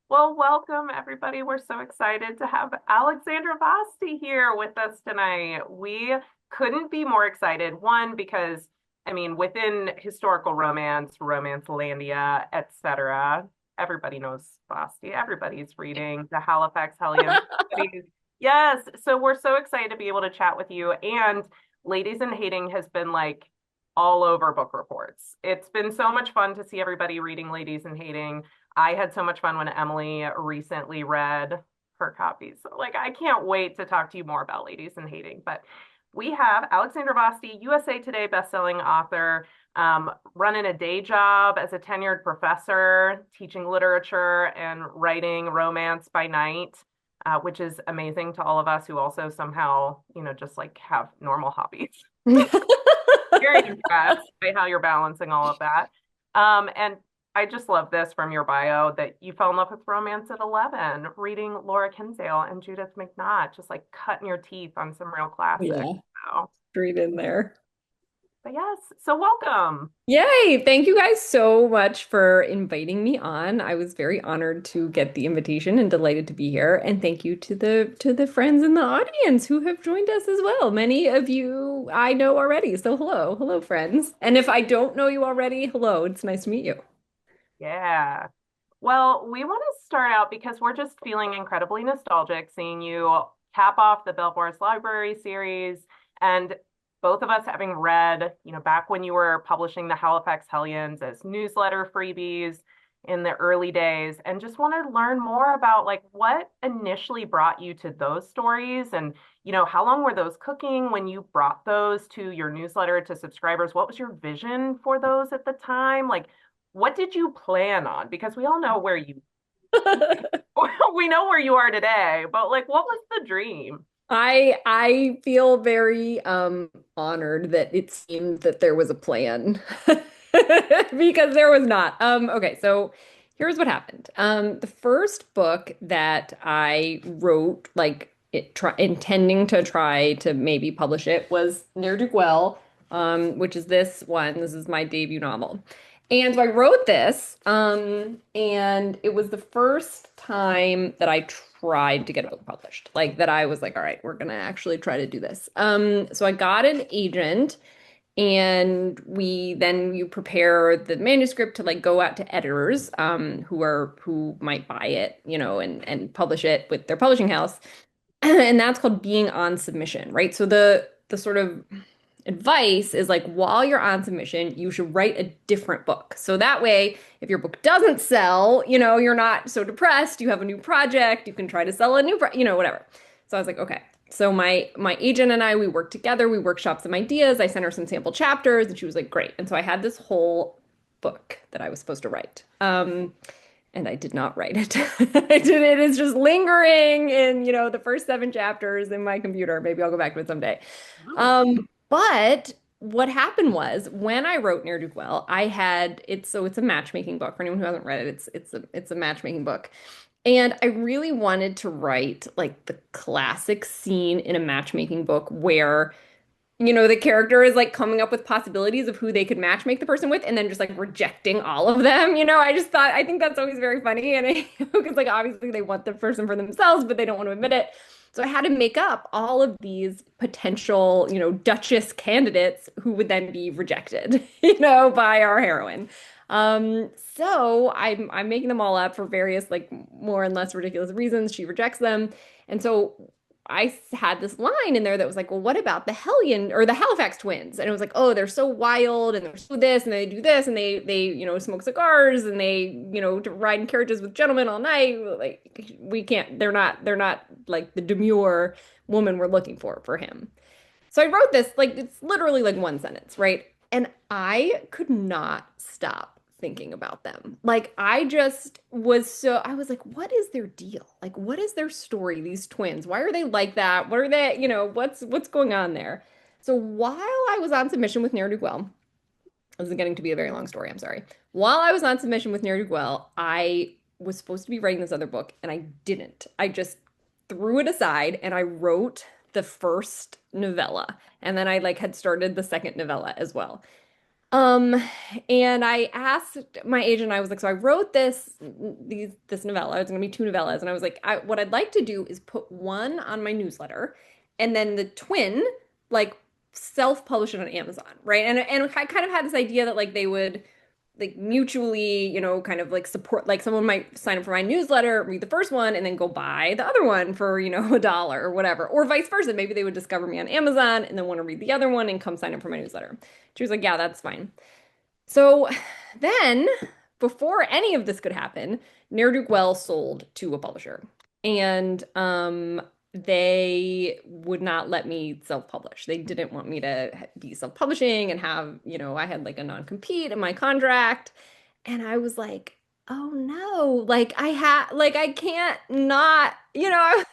Well, welcome everybody. We're so excited to have Alexandra Vasti here with us tonight. We couldn't be more excited. One, because within historical romance, Romancelandia, etc., everybody knows Vasti. Everybody's reading the Halifax Hellions. Yes, so we're so excited to be able to chat with you. And Ladies in Hating has been like all over book reports. It's been so much fun to see everybody reading Ladies in Hating. I had so much fun when Emily recently read her copies. So, like, I can't wait to talk to you more about Ladies in Hating. But we have Alexandra Vasti, USA Today bestselling author, running a day job as a tenured professor, teaching literature and writing romance by night, which is amazing to all of us who also somehow, just like have normal hobbies. Very impressed by how you're balancing all of that. And I just love this from your bio that you fell in love with romance at 11, reading Laura Kinsale and Judith McNaught, just like cutting your teeth on some real classics. Yeah, So, straight in there. but yes, so welcome. Yay! Thank you guys so much for inviting me on. I was very honored to get the invitation and delighted to be here. And thank you to the friends in the audience who have joined us as well. Many of you I know already. So hello, hello friends. And if I don't know you already, hello. It's nice to meet you. Yeah. Well, we want to start out because we're just feeling incredibly nostalgic seeing you cap off the Belvoir's Library series and both of us having read, back when you were publishing the Halifax Hellions as newsletter freebies in the early days and just wanted to learn more about like what initially brought you to those stories and, how long were those cooking when you brought those to your newsletter to subscribers? What was your vision for those at the time? Like, what did you plan on? Because we all know where you we know where you are today, but like what was the dream? I feel very honored that it seemed that there was a plan because there was not. Okay, so here's what happened. The first book that I wrote, like intending to try to maybe publish it, was Ne'er Do Well, which is this one. This is my debut novel. And so I wrote this, and it was the first time that I tried to get a book published. Like that I was like, all right, we're gonna actually try to do this. So I got an agent, and you prepare the manuscript to like go out to editors, who might buy it, and publish it with their publishing house. And that's called being on submission, right? So the sort of advice is like while you're on submission, you should write a different book. So that way, if your book doesn't sell, you're not so depressed. You have a new project. You can try to sell a new, whatever. So I was like, okay. So my agent and I, we worked together. We workshopped some ideas. I sent her some sample chapters, and she was like, great. And so I had this whole book that I was supposed to write. And I did not write it. I did it. It's just lingering in, the first 7 chapters in my computer. Maybe I'll go back to it someday. Oh, But what happened was when I wrote Ne'er Do Well, it's a matchmaking book. For anyone who hasn't read it, it's a matchmaking book. And I really wanted to write like the classic scene in a matchmaking book where, the character is like coming up with possibilities of who they could matchmake the person with and then just like rejecting all of them. I think that's always very funny. And because like obviously they want the person for themselves, but they don't want to admit it. So I had to make up all of these potential, Duchess candidates who would then be rejected, by our heroine. So I'm making them all up for various like more and less ridiculous reasons. She rejects them. And so I had this line in there that was like, well, what about the Hellion or the Halifax twins? And it was like, oh, they're so wild and they're so this and they do this and they smoke cigars and they, ride in carriages with gentlemen all night. Like we can't, they're not like the demure woman we're looking for him. So I wrote this, like, it's literally like one sentence, right? And I could not stop thinking about them. Like, I was like, what is their deal? Like, what is their story, these twins? Why are they like that? What are they, what's going on there? So while I was on submission with Ne'er Do Well, this is getting to be a very long story, I'm sorry. While I was on submission with Ne'er Do Well, I was supposed to be writing this other book, and I didn't. I just threw it aside and I wrote the first novella. And then I like had started the second novella as well. Um, and I asked my agent, I was like, so I wrote this novella. It's gonna be two novellas, and I was like, what I'd like to do is put one on my newsletter, and then the twin, like, self-publish it on Amazon, right? And I kind of had this idea that like they would like mutually, kind of like support, like someone might sign up for my newsletter, read the first one, and then go buy the other one for, a dollar or whatever, or vice versa. Maybe they would discover me on Amazon and then want to read the other one and come sign up for my newsletter. She was like, yeah, that's fine. So then, before any of this could happen, Ne'er-do-Well sold to a publisher. And they would not let me self-publish. They didn't want me to be self-publishing and have, I had like a non-compete in my contract. And I was like, oh no, like I can't not, I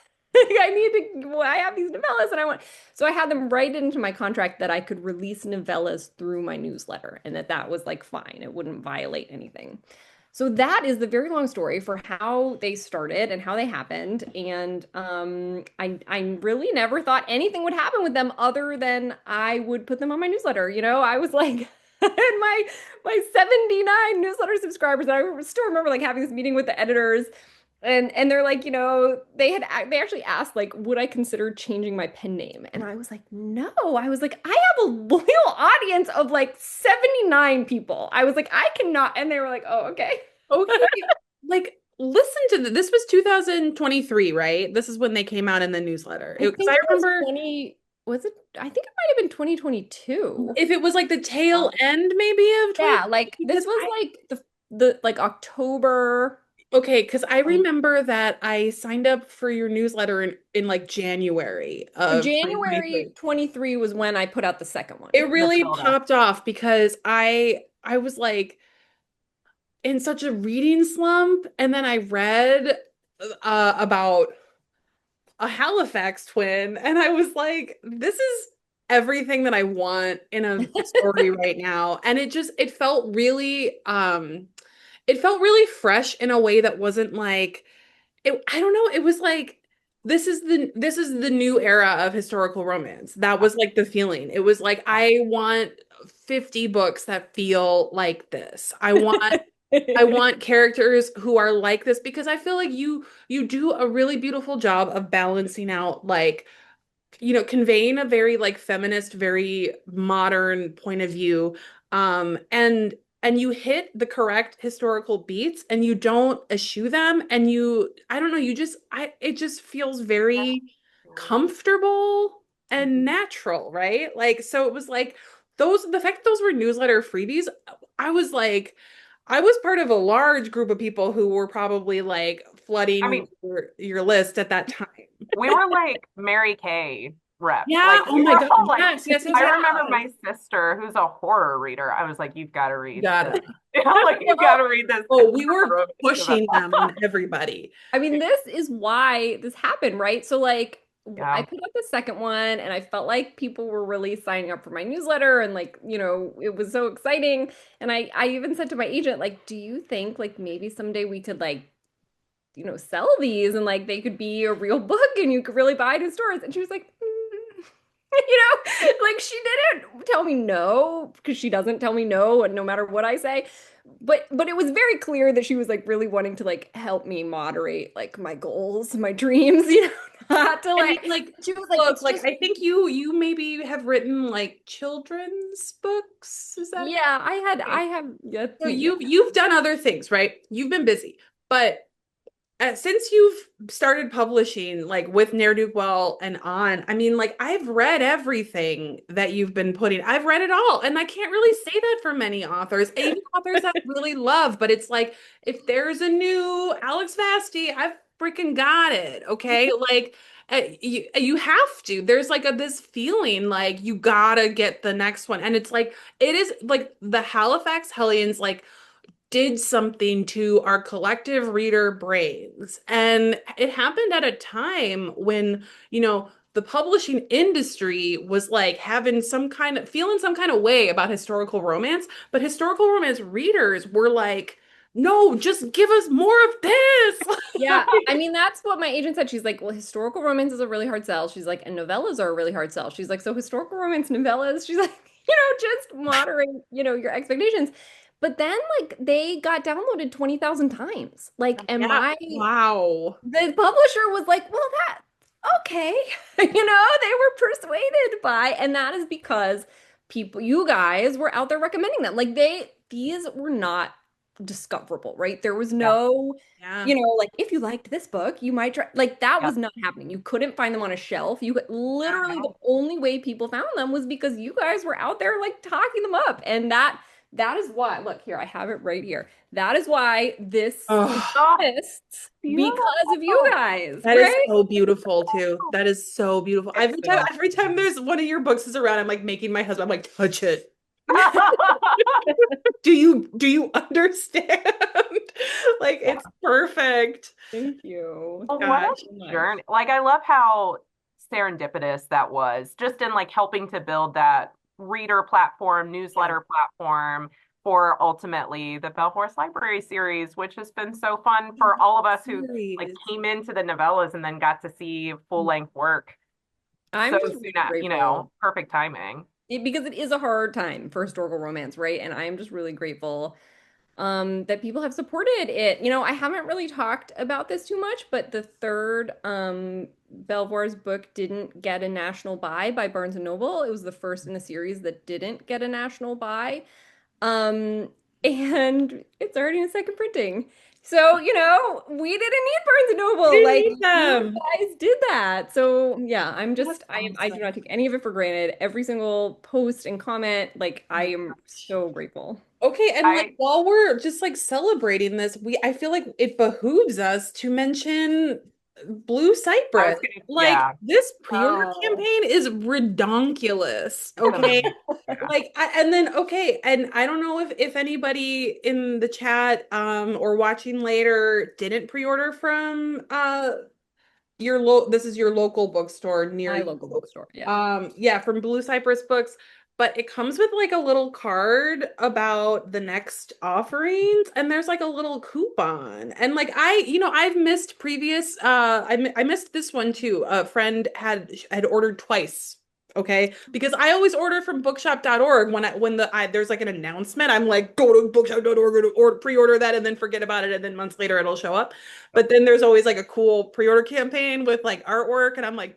need to, well, I have these novellas and I want, so I had them write into my contract that I could release novellas through my newsletter and that was like fine. It wouldn't violate anything. So that is the very long story for how they started and how they happened. And I really never thought anything would happen with them other than I would put them on my newsletter. I was like, I had my 79 newsletter subscribers. And I still remember like having this meeting with the editors and they're like, they actually asked like, would I consider changing my pen name? And I was like, no. I was like, I have a loyal audience of like 79 people. I was like, I cannot. And they were like, oh, okay. Okay. Like, listen to this was 2023, right? This is when they came out in the newsletter. I Because think I it was remember 20, was it? I think it might have been 2022. if it was like the tail end maybe of Yeah, 20, like this because was like the like October. okay, because I remember that I signed up for your newsletter in like January So of January 2023. 23 was when I put out the second one. It The really build up. popped off because I was like in such a reading slump, and then I read about a Halifax twin, and I was like, this is everything that I want in a story right now. And it felt really fresh in a way that wasn't like I don't know, it was like this is the new era of historical romance. That was like the feeling. It was like I want 50 books that feel like this. I want characters who are like this because I feel like you do a really beautiful job of balancing out like conveying a very like feminist, very modern point of view. And you hit the correct historical beats and you don't eschew them and I don't know, it just feels very comfortable and natural, right? Like so it was like the fact that those were newsletter freebies, I was like I was part of a large group of people who were probably like I flooding mean, your list at that time. we were like Mary Kay reps. Yeah. Like Oh we my were God. all like, Yes, yes, yes, I yes. remember my sister, who's a horror reader. I was like, you've got to read Got this. it. Like you've got to read this. Oh, we were romance pushing novella. them on everybody. I mean, this is why this happened, right? So like I Yeah. put up the second one and I felt like people were really signing up for my newsletter and like, it was so exciting. And I even said to my agent, like, do you think like maybe someday we could like, sell these and like they could be a real book and you could really buy it in stores? And she was like, like she didn't tell me no because she doesn't tell me no and no matter what I say. But it was very clear that she was like really wanting to like help me moderate like my goals, my dreams, not to I mean, like like, she was like look, it's like just I think you maybe have written like children's books. Is that yeah, I right? have yeah, So yeah. you've done other things, right? You've been busy, but since you've started publishing like with Ne'er-do-Well and on, I mean, like I've read everything that you've been putting. I've read it all, and I can't really say that for many authors, even authors that I really love. But it's like if there's a new Alex Vasti, I've freaking got it. Okay, like you have to. There's like this feeling like you gotta get the next one, and it's like it is like the Halifax Hellions like did something to our collective reader brains. And it happened at a time when, the publishing industry was like feeling some kind of way about historical romance, but historical romance readers were like, no, just give us more of this. Yeah, I mean that's what my agent said. She's like, well, historical romance is a really hard sell. She's like, and novellas are a really hard sell. She's like, so historical romance novellas. She's like, just moderate, your expectations. But then like they got downloaded 20,000 times. Like, and Yeah. Wow. the publisher was like, well, that, okay. They were persuaded by, and that is because you guys were out there recommending them. Like these were not discoverable, right? There was Yeah. no, Yeah. like if you liked this book, you might try, like that Yeah. was not happening. You couldn't find them on a shelf. You could literally, the only way people found them was because you guys were out there like talking them up. And that is why, look here, I have it right here. That is why this Oh, exists Beautiful. because of you guys, that is right? so beautiful too. That is so beautiful. It's Every time there's one of your books is around, I'm like making my husband, I'm like, touch it. Do you understand? Like it's perfect. Thank you. What Gosh. a journey. Like, I love how serendipitous that was, just in like helping to build that reader platform, newsletter platform for ultimately the Bell Horse Library series, which has been so fun for all of us who like Series. came into the novellas and then got to see full length work I'm so just soon, really at, grateful. perfect timing. Because it is a hard time for historical romance, right? And I am just really grateful that people have supported it. I haven't really talked about this too much, but the third Belvoir's book didn't get a national buy by Barnes and Noble. It was the first in the series that didn't get a national buy. Um, and it's already in second printing. So, we didn't need Barnes and You Noble. didn't Like need you them. guys did that. So yeah, That's I do awesome. not take any of it for granted. Every single post and comment, like I am so grateful. Okay, and like I while we're just like celebrating this, I feel like it behooves us to mention Blue I Cypress. was gonna, Like yeah. this pre-order Oh. campaign is redonkulous. It's Okay. amazing. Yeah. Like and then okay, and I don't know if anybody in the chat or watching later didn't pre-order from this is your local bookstore near My you. local bookstore. Yeah. Yeah, from Blue Cypress Books, but it comes with like a little card about the next offerings, and there's like a little coupon. And like I've missed previous I missed this one too. A friend had ordered twice. Okay, because I always order from bookshop.org when there's like an announcement, I'm like go to bookshop.org or pre-order that and then forget about it and then months later it'll show up. But then there's always like a cool pre-order campaign with like artwork and I'm like,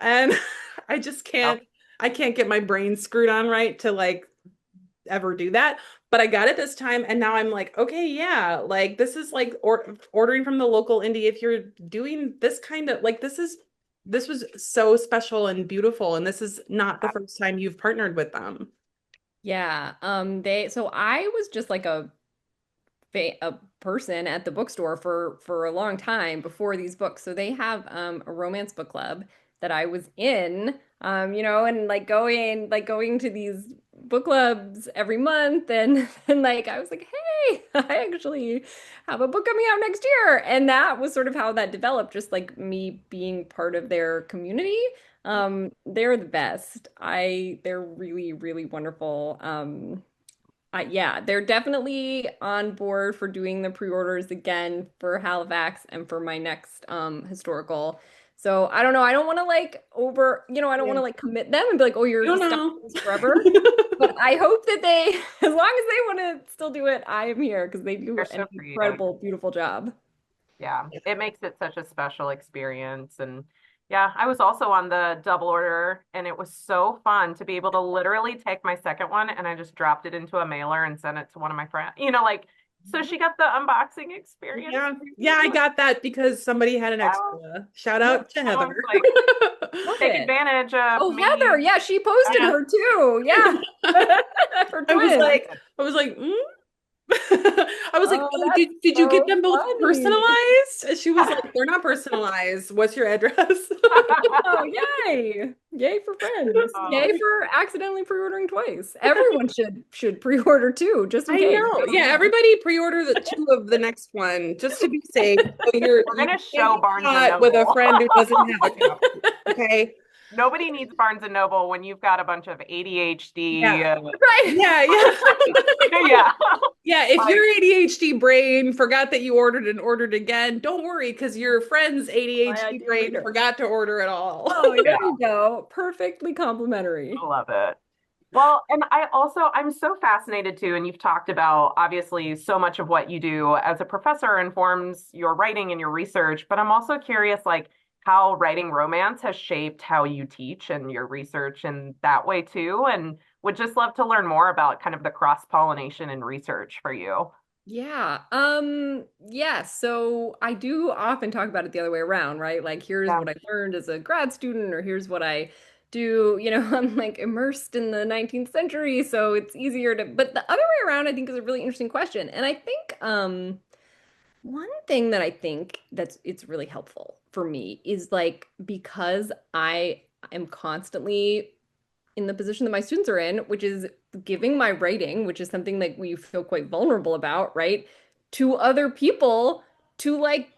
and I just Yep. can't get my brain screwed on right to like ever do that. But I got it this time and now I'm like, okay, yeah, like this is like ordering from the local indie if you're doing this kind of like this was so special and beautiful and this is not the first time you've partnered with them. Yeah. So I was just like a person at the bookstore for a long time before these books. So they have a romance book club that I was in, and like going to these book clubs every month and like I was like, hey, I actually have a book coming out next year. And that was sort of how that developed, just like me being part of their community. They're the best. They're really, really wonderful. Yeah, they're definitely on board for doing the pre-orders again for Halifax and for my next historical. So I don't know. I don't want to like I don't want Yeah. to like commit them and be like, oh, you're You don't stuck know. with this forever. But I hope that they, as long as they want to still do it, I am here because they do They're an so creative. incredible, beautiful job. Yeah, it makes it such a special experience. And yeah, I was also on the double order, and it was so fun to be able to literally take my second one and I just dropped it into a mailer and sent it to one of my friends. Like, so she got the unboxing experience. Yeah. Yeah, I got that because somebody had an Yeah. extra. Shout Yeah. out to I was Heather. like, Love take it. advantage of Oh, me. Heather. Yeah, she posted Yeah. her too. Yeah. Her I was twins. like, I was like, I was like, Oh, oh, that's did you get so them both funny. personalized? And she was like, they're not personalized. What's your address? Oh, yay. Yay for friends. Yay Oh, for accidentally pre-ordering twice. Everyone should pre-order too, just in I case. know. Yeah, everybody pre-order the two of the next one just to be safe. So we're you gonna can't show get Barnes and caught with a Noble. friend who doesn't have a copy. Okay. Nobody needs Barnes and Noble when you've got a bunch of ADHD. Yeah. Right. Yeah, yeah. Yeah. Yeah, if Like, your ADHD brain forgot that you ordered and ordered again, don't worry because your friend's My ADHD ideal brain reader. forgot to order it all. Oh, there yeah, you go. Perfectly complimentary. I love it. Well, and I'm so fascinated too, and you've talked about obviously so much of what you do as a professor informs your writing and your research, but I'm also curious like how writing romance has shaped how you teach and your research in that way too, and would just love to learn more about kind of the cross-pollination in research for you. Yeah, so I do often talk about it the other way around, right? Like, here's Yeah. what I learned as a grad student, or here's what I do. I'm like immersed in the 19th century, so it's easier to, but the other way around, I think is a really interesting question. And I think, one thing that I think it's really helpful for me is like because I am constantly in the position that my students are in, which is giving my writing, which is something that we feel quite vulnerable about, right? To other people to like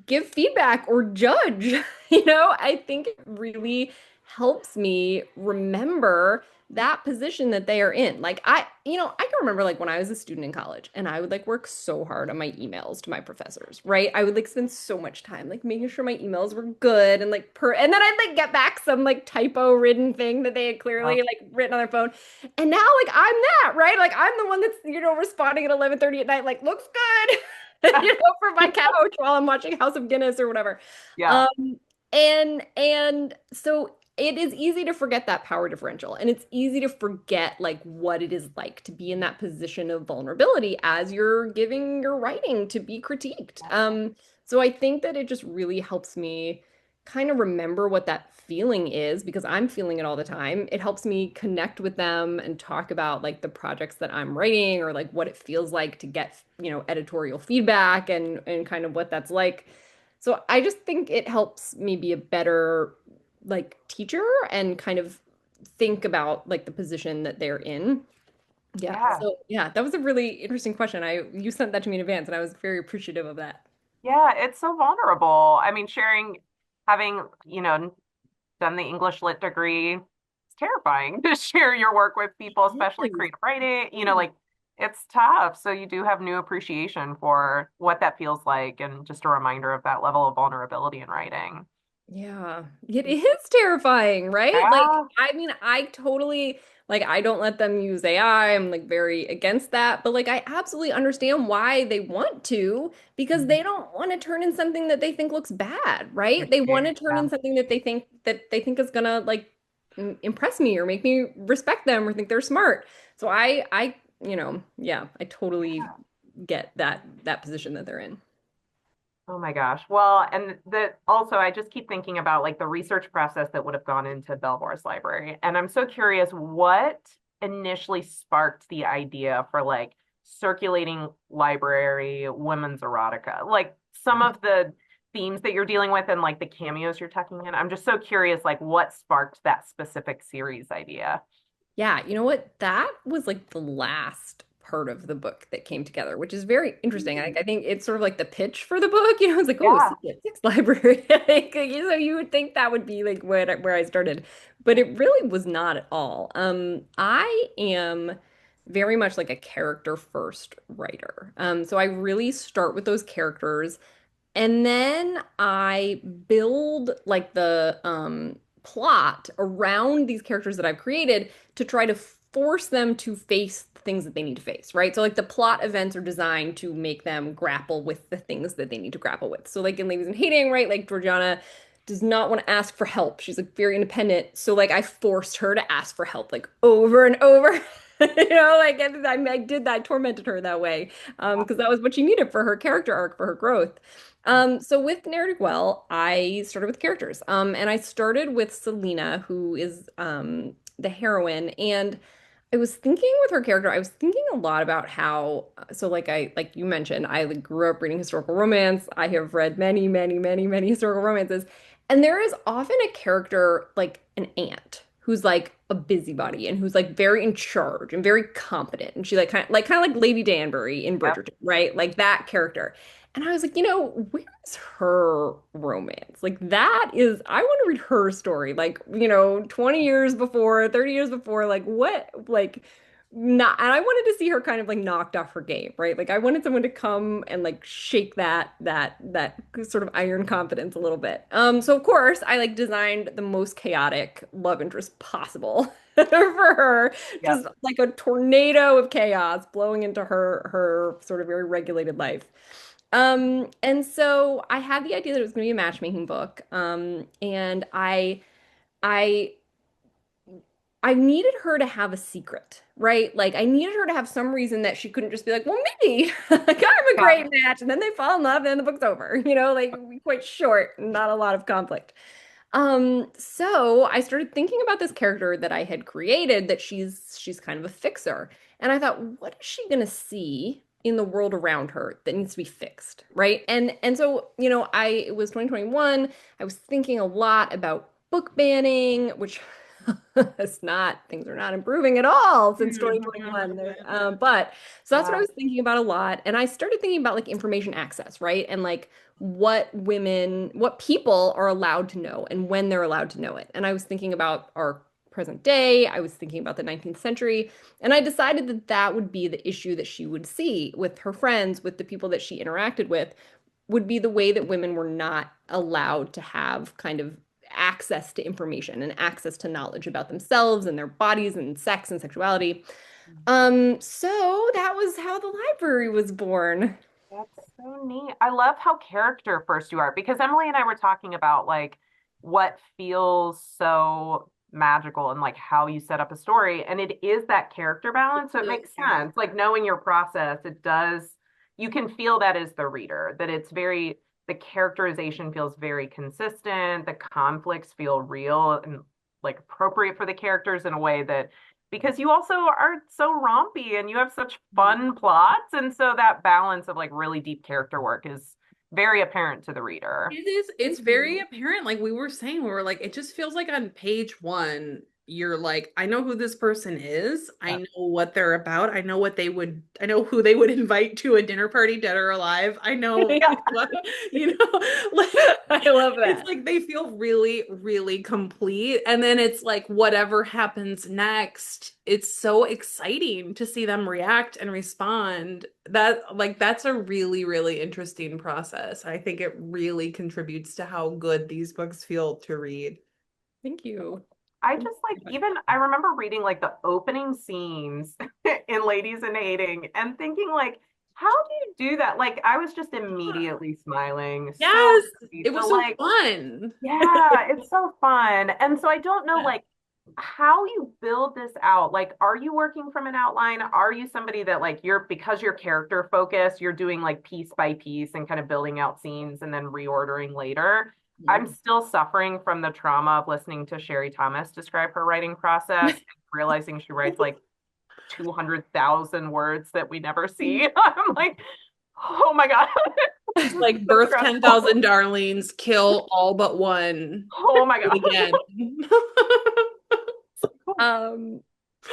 give feedback or judge. I think it really helps me remember that position that they are in. Like I can remember like when I was a student in college and I would like work so hard on my emails to my professors, right? I would like spend so much time like making sure my emails were good and like and then I'd like get back some like typo ridden thing that they had Oh, clearly like written on their phone. And now like I'm that, right? Like I'm the one that's, responding at 11:30 at night like looks good. For my couch while I'm watching House of Guinness or whatever. yeah. Um, and so it is easy to forget that power differential, and it's easy to forget like what it is like to be in that position of vulnerability as you're giving your writing to be critiqued. So I think that it just really helps me kind of remember what that feeling is because I'm feeling it all the time. It helps me connect with them and talk about like the projects that I'm writing or like what it feels like to get, editorial feedback and kind of what that's like. So I just think it helps me be a better like teacher and kind of think about like the position that they're in. Yeah. Yeah. So yeah, that was a really interesting question. You sent that to me in advance and I was very appreciative of that. Yeah, it's so vulnerable. I mean, having, done the English lit degree, it's terrifying to share your work with people, It especially is. creative writing, like it's tough. So you do have new appreciation for what that feels like and just a reminder of that level of vulnerability in writing. Yeah, it is terrifying, right? Like, Yeah. I mean, I totally like I don't let them use AI. I'm like very against that, but like I absolutely understand why they want to because they don't want to turn in something that they think looks bad, right? They want to turn Yeah. in something that they think is gonna like impress me or make me respect them or think they're smart. So yeah, I totally get that position that they're in. Oh my gosh. Well, and that also, I just keep thinking about like the research process that would have gone into Belvoir's library. And I'm so curious what initially sparked the idea for like circulating library women's erotica, like some of the themes that you're dealing with and like the cameos you're tucking in. I'm just so curious, like what sparked that specific series idea. Yeah, you know what? That was like the last part of the book that came together, which is very interesting. I think it's sort of like the pitch for the book. It's like, oh, Yeah. secret sex library. Like, so you would think that would be like where I started, but it really was not at all. I am very much like a character first writer. So I really start with those characters. And then I build like the plot around these characters that I've created to try to force them to face the things that they need to face, right? So like the plot events are designed to make them grapple with the things that they need to grapple with. So like in Ladies in Hating, right? Like Georgiana does not want to ask for help. She's like very independent. So like I forced her to ask for help like over and over. Like I did that, I tormented her that way because that was what she needed for her character arc, for her growth. So with Ne'er-do-Well, I started with characters. And I started with Selena, who is the heroine. And I was thinking with her character, I was thinking a lot about how, so like you mentioned, I like, grew up reading historical romance. I have read many, many, many, many historical romances. And there is often a character like an aunt who's like a busybody and who's like very in charge and very competent. And she like Lady Danbury in Yep. Bridgerton, right? Like that character. And I was like, where's her romance? Like that is, I want to read her story. Like, 20 years before, 30 years before, like what, like not, and I wanted to see her kind of like knocked off her game, right? Like I wanted someone to come and like shake that sort of iron confidence a little bit. So of course I like designed the most chaotic love interest possible. for her, Yep. just like a tornado of chaos blowing into her sort of very regulated life. And so I had the idea that it was going to be a matchmaking book. And I I needed her to have a secret, right? Like I needed her to have some reason that she couldn't just be like, well, maybe like I'm a Yeah. great match, and then they fall in love, and then the book's over. Like quite short, not a lot of conflict. So I started thinking about this character that I had created that she's kind of a fixer. And I thought, what is she gonna see in the world around her that needs to be fixed, right? And so, it was 2021. I was thinking a lot about book banning, which things are not improving at all since 2021. But so that's what I Yeah. was thinking about a lot. And I started thinking about like information access, right? And like what people are allowed to know and when they're allowed to know it. And I was thinking about our present day. I was thinking about the 19th century. And I decided that that would be the issue that she would see with her friends, with the people that she interacted with, would be the way that women were not allowed to have kind of access to information and access to knowledge about themselves and their bodies and sex and sexuality. So that was how the library was born. That's so neat. I love how character first you are because Emily and I were talking about like what feels so magical and like how you set up a story. And it is that character balance. So it makes sense. Like knowing your process, it does, you can feel that as the reader, that it's very, the characterization feels very consistent. The conflicts feel real and like appropriate for the characters in a way that because you also are so rompy and you have such fun plots. And so that balance of like really deep character work is very apparent to the reader. It's very apparent. Like we were saying, we were like, it just feels like on page one, you're like, I know who this person is. I know what they're about. I know who they would invite to a dinner party, dead or alive. I know Yeah. what, like I love that. it's like they feel really, really complete. And then it's like whatever happens next, it's so exciting to see them react and respond. That's a really, really interesting process. I think it really contributes to how good these books feel to read. Thank you. I just like even I remember reading like the opening scenes in Ladies in Hating and thinking like, how do you do that? Like I was just immediately smiling. Yes, Sweet. it was So so like, fun. yeah, it's so fun. And so I don't know like how you build this out. Like, are you working from an outline? Are you somebody that like because you're character focused, you're doing like piece by piece and kind of building out scenes and then reordering later? I'm still suffering from the trauma of listening to Sherry Thomas describe her writing process, realizing she writes like 200,000 words that we never see. I'm like, oh my God. Like So birth stressful. 10,000 darlings, kill all but one. Oh my Do it God. again. Um,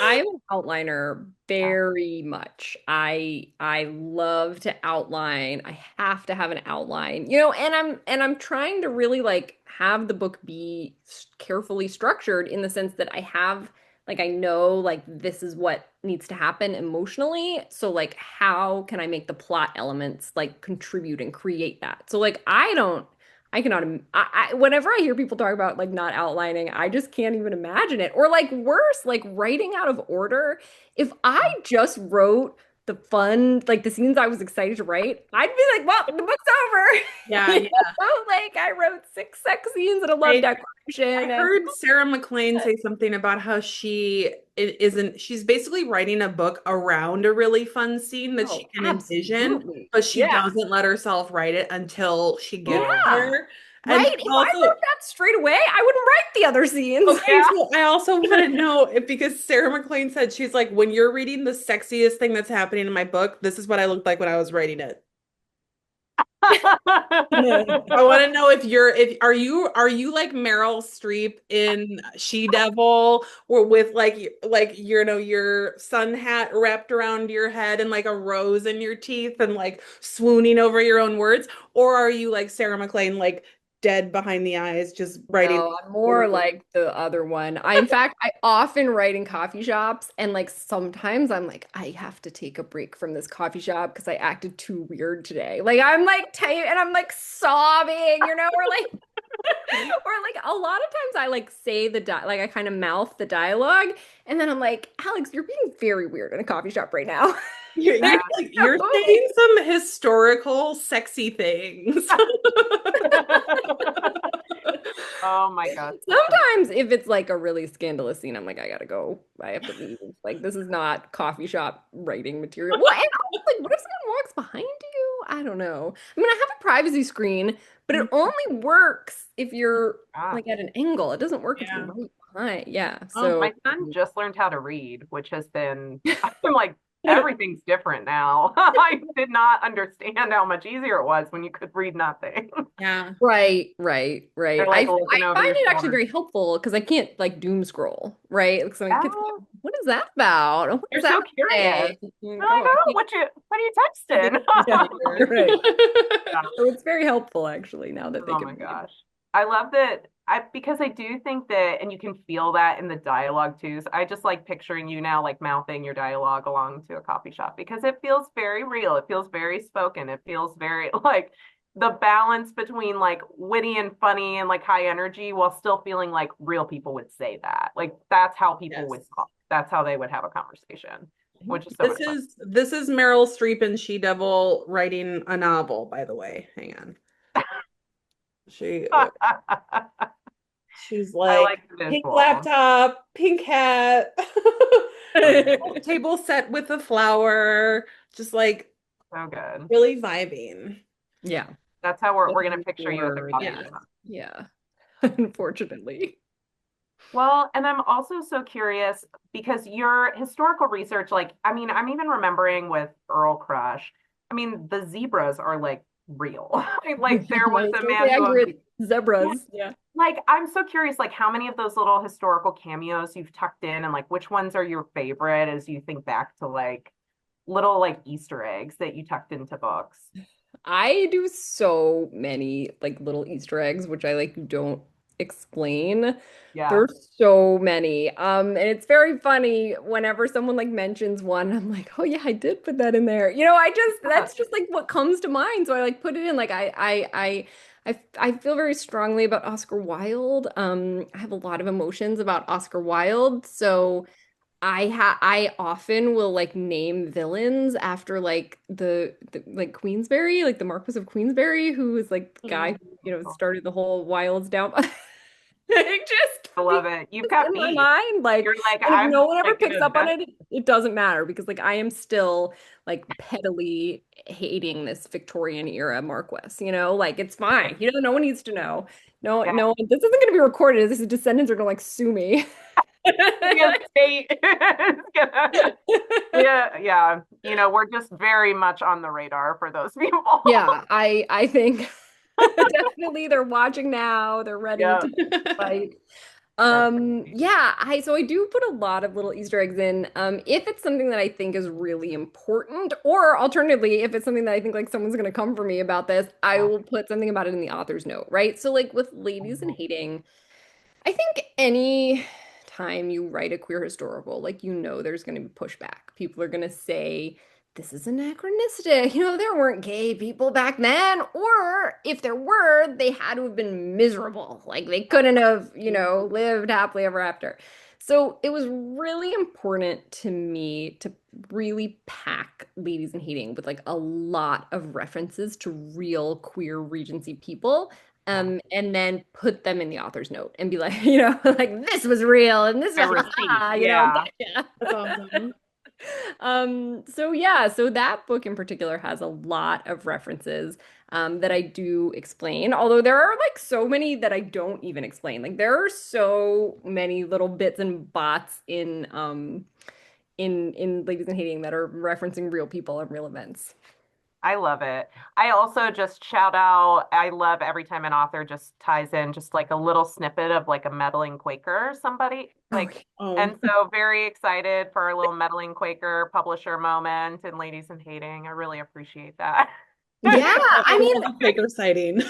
I'm an outliner very much. I love to outline. I have to have an outline, and I'm trying to really like have the book be carefully structured in the sense that I know like this is what needs to happen emotionally. So like how can I make the plot elements like contribute and create that? So like I cannot. Whenever I hear people talk about like not outlining, I just can't even imagine it. Or like worse, like writing out of order. If I just wrote the fun, like the scenes I was excited to write, I'd be like, well, the book's over. Yeah, yeah. Like I wrote 6 sex scenes and a love declaration. I heard Sarah McLean say something about how she's basically writing a book around a really fun scene that she can envision, Absolutely. but she Yeah. doesn't let herself write it until she gets Yeah. there. And Right. If I wrote that straight away, I wouldn't write the other scenes. okay, Yeah. so I also want to know if because Sarah McLean said she's like, when you're reading the sexiest thing that's happening in my book, this is what I looked like when I was writing it. I want to know if are you like Meryl Streep in She Devil or with like your sun hat wrapped around your head and like a rose in your teeth and like swooning over your own words, or are you like Sarah McLean like dead behind the eyes just writing No, I'm more like the other one. In fact, I often write in coffee shops, and like sometimes I'm like, I have to take a break from this coffee shop because I acted too weird today. Like I'm like tight and I'm like sobbing, or like Or like a lot of times I like say the di like I kind of mouth the dialogue and then I'm like, Alex, you're being very weird in a coffee shop right now. You're, Yeah. you're saying some historical, sexy things. Oh my gosh. Sometimes if it's like a really scandalous scene, I'm like, I gotta go. I have to leave. Like this is not coffee shop writing material. Well, and also, like, what if someone walks behind you? I don't know. I mean, I have a privacy screen, but it only works if you're Ah. like at an angle. It doesn't work if you're Yeah. right behind. Yeah. Oh, So My son just learned how to read, which has been, I'm like, everything's different now. I did not understand how much easier it was when you could read nothing. yeah. right, right, right. They're like looking over I find your it actually shoulder. very helpful because I can't like doom scroll, right? Like some kids, Oh, what is that about? What you're does so that curious. say? You They're go, like, I oh, can't what are you texting? Yeah, right. Yeah. So it's very helpful actually now that they Oh can my read. gosh. I love that because I do think that and you can feel that in the dialogue too. So I just like picturing you now like mouthing your dialogue along to a coffee shop because it feels very real. It feels very spoken. It feels very like the balance between like witty and funny and like high energy while still feeling like real people would say that. Like that's how people would Yes. talk. That's how they would have a conversation, which is so This much fun. is this is Meryl Streep and She Devil writing a novel, by the way. Hang on. She she's I like like the pink visual. laptop, pink hat, table set with a flower, just like So good. really vibing. Yeah. That's how we're gonna Looking picture you at the forward. coffee Yeah. shop. Yeah. Unfortunately. Well, and I'm also so curious because your historical research, like, I mean, I'm even remembering with Earl Crush, I mean, the zebras are like real. Like, there was a man Historically who owned, accurate zebras. Yeah. like, I'm so curious, like, how many of those little historical cameos you've tucked in, and like, which ones are your favorite as you think back to like little like Easter eggs that you tucked into books? I do so many like little Easter eggs, which I like don't explain. Yeah. There's so many. And it's very funny whenever someone like mentions one, I'm like, oh yeah, I did put that in there. You know, I just that's just like what comes to mind. So I like put it in. Like I feel very strongly about Oscar Wilde. I have a lot of emotions about Oscar Wilde. So I often will like name villains after like the like Queensberry, like the Marquis of Queensberry, who was like the guy Mm. who, started the whole Wilds down. It just I love it. You've because got in my beef. mind, like, You're like, and if I'm no one ever like picks gonna up on invest. it, it doesn't matter because like I am still like pettily hating this Victorian era Marquis, like it's fine. No one needs to know. No, Yeah. no, this isn't gonna be recorded. This is descendants are gonna like sue me. The estate is gonna, yeah, yeah. We're just very much on the radar for those people. Yeah, I think definitely they're watching now. They're ready Yeah, to fight. that's crazy. Yeah, so I do put a lot of little Easter eggs in. If it's something that I think is really important, or alternatively, if it's something that I think like someone's gonna come for me about this, I Yeah. will put something about it in the author's note, right? So like with Ladies in Mhm. Hating. I think any time you write a queer historical, like there's going to be pushback. People are going to say this is anachronistic. There weren't gay people back then, or if there were, they had to have been miserable. Like they couldn't have, lived happily ever after. So it was really important to me to really pack Ladies in Hating with like a lot of references to real queer Regency people Yeah. and then put them in the author's note and be like, like this was real and this A was, receipt. Yeah. gotcha. That's awesome. So yeah, so that book in particular has a lot of references that I do explain, although there are like so many that I don't even explain. Like there are so many little bits and bots in Ladies in Hating that are referencing real people and real events. I love it. I also just shout out, I love every time an author just ties in just like a little snippet of like a meddling Quaker or somebody. Like, Okay. Oh, and so very excited for a little meddling Quaker publisher moment in Ladies in Hating. I really appreciate that. Yeah, I I mean, love a Quaker sighting.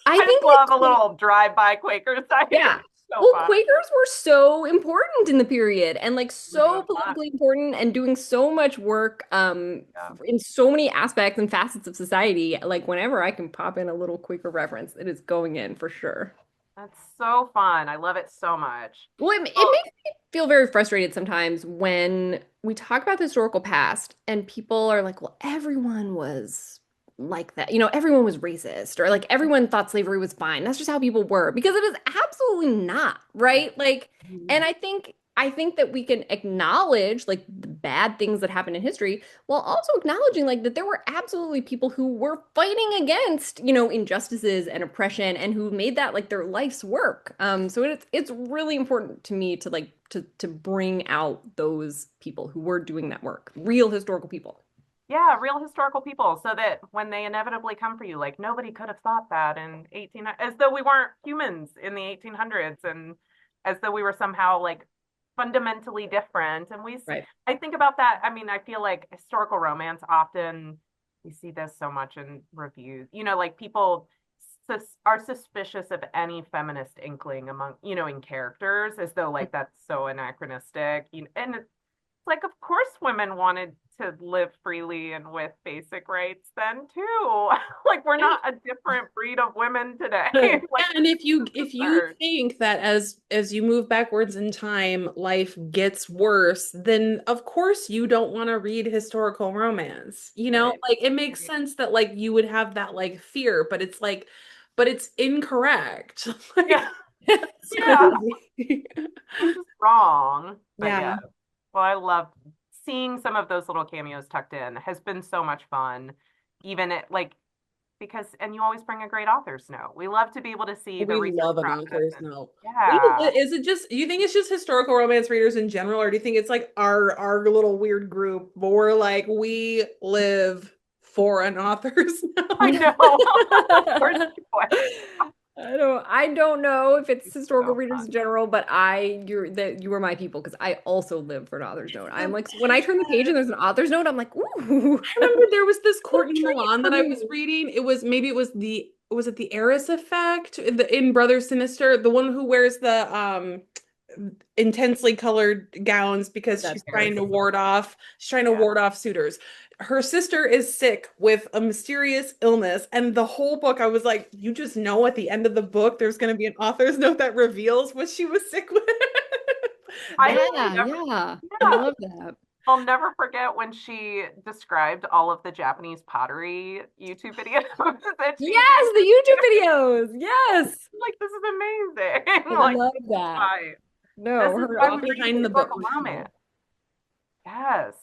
I I just think love a like little drive-by Quaker sighting. yeah. So Well, fun. Quakers were so important in the period and like We're doing so a lot. politically important and doing so much work Yeah. in so many aspects and facets of society. Like whenever I can pop in a little Quaker reference, it is going in for sure. That's so fun. I love it so much. Well, it Oh, makes me feel very frustrated sometimes when we talk about the historical past and people are like, well, everyone was like that. Everyone was racist or like everyone thought slavery was fine. That's just how people were because it is absolutely not, right? Like, and I think that we can acknowledge like the bad things that happened in history while also acknowledging like that there were absolutely people who were fighting against, injustices and oppression and who made that like their life's work. So it's really important to me to like to bring out those people who were doing that work, real historical people. yeah, real historical people, so that when they inevitably come for you, like nobody could have thought that in 18, as though we weren't humans in the 1800s, and as though we were somehow like fundamentally different. And Right. I think about that. I mean, I feel like historical romance often, we see this so much in reviews, like people are suspicious of any feminist inkling among, in characters, as though like that's so anachronistic. And it's like, of course, women wanted to live freely and with basic rights then too. Like, we're not a different breed of women today. Yeah, Like, and if you absurd. think that as you move backwards in time, life gets worse, then of course you don't want to read historical romance. Right. Like it makes sense that like you would have that like fear, but it's like, but it's incorrect. Like Yeah, it's yeah, crazy. it's just wrong. But yeah, Yeah. well, I love seeing some of those little cameos tucked in has been so much fun. Even it like because and you always bring a great author's note. We love to be able to see the We research love an process. author's And note. What do yeah. is it just, you think it's just historical romance readers in general, or do you think it's like our little weird group more like we live for an author's I note? know. Where's the question? I don't know if it's It's historical so readers fun. in general, but you are my people because I also live for an author's note. I'm like when I turn the page and there's an author's note, I'm like, ooh, I remember there was this little Courtney treat Milan for that I me. was reading. It was maybe it was the was it the Heiress Effect in Brother Sinister, the one who wears the intensely colored gowns because That's she's trying to Yeah. ward off suitors. Her sister is sick with a mysterious illness, and the whole book I was like, you just know at the end of the book there's going to be an author's note that reveals what she was sick with. I That will Yeah, never, yeah. I yeah, love that. I'll never forget when she described all of the Japanese pottery YouTube videos that she Yes, did. the YouTube videos. Yes. Like, this is amazing. I Like, love that. why? This No, is her why all we read behind the book. historical romance. Yes.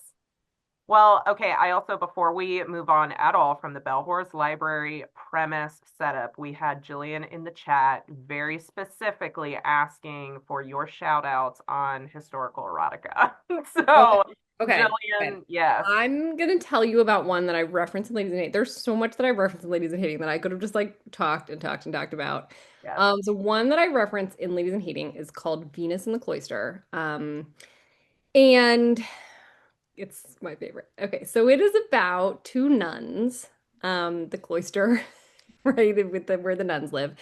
Well, okay, I also, before we move on at all from the Bell Wars Library premise setup, we had Jillian in the chat very specifically asking for your shout outs on historical erotica. Okay. So, Okay. Okay. Jillian, yes. I'm gonna tell you about one that I referenced in Ladies in Hate. There's so much that I referenced in Ladies in Hating that I could have just like talked and talked and talked about. Yes. So one that I reference in Ladies in Hating is called Venus in the Cloister. And it's my favorite. Okay, so it is about two nuns, the cloister, right, with the where the nuns live.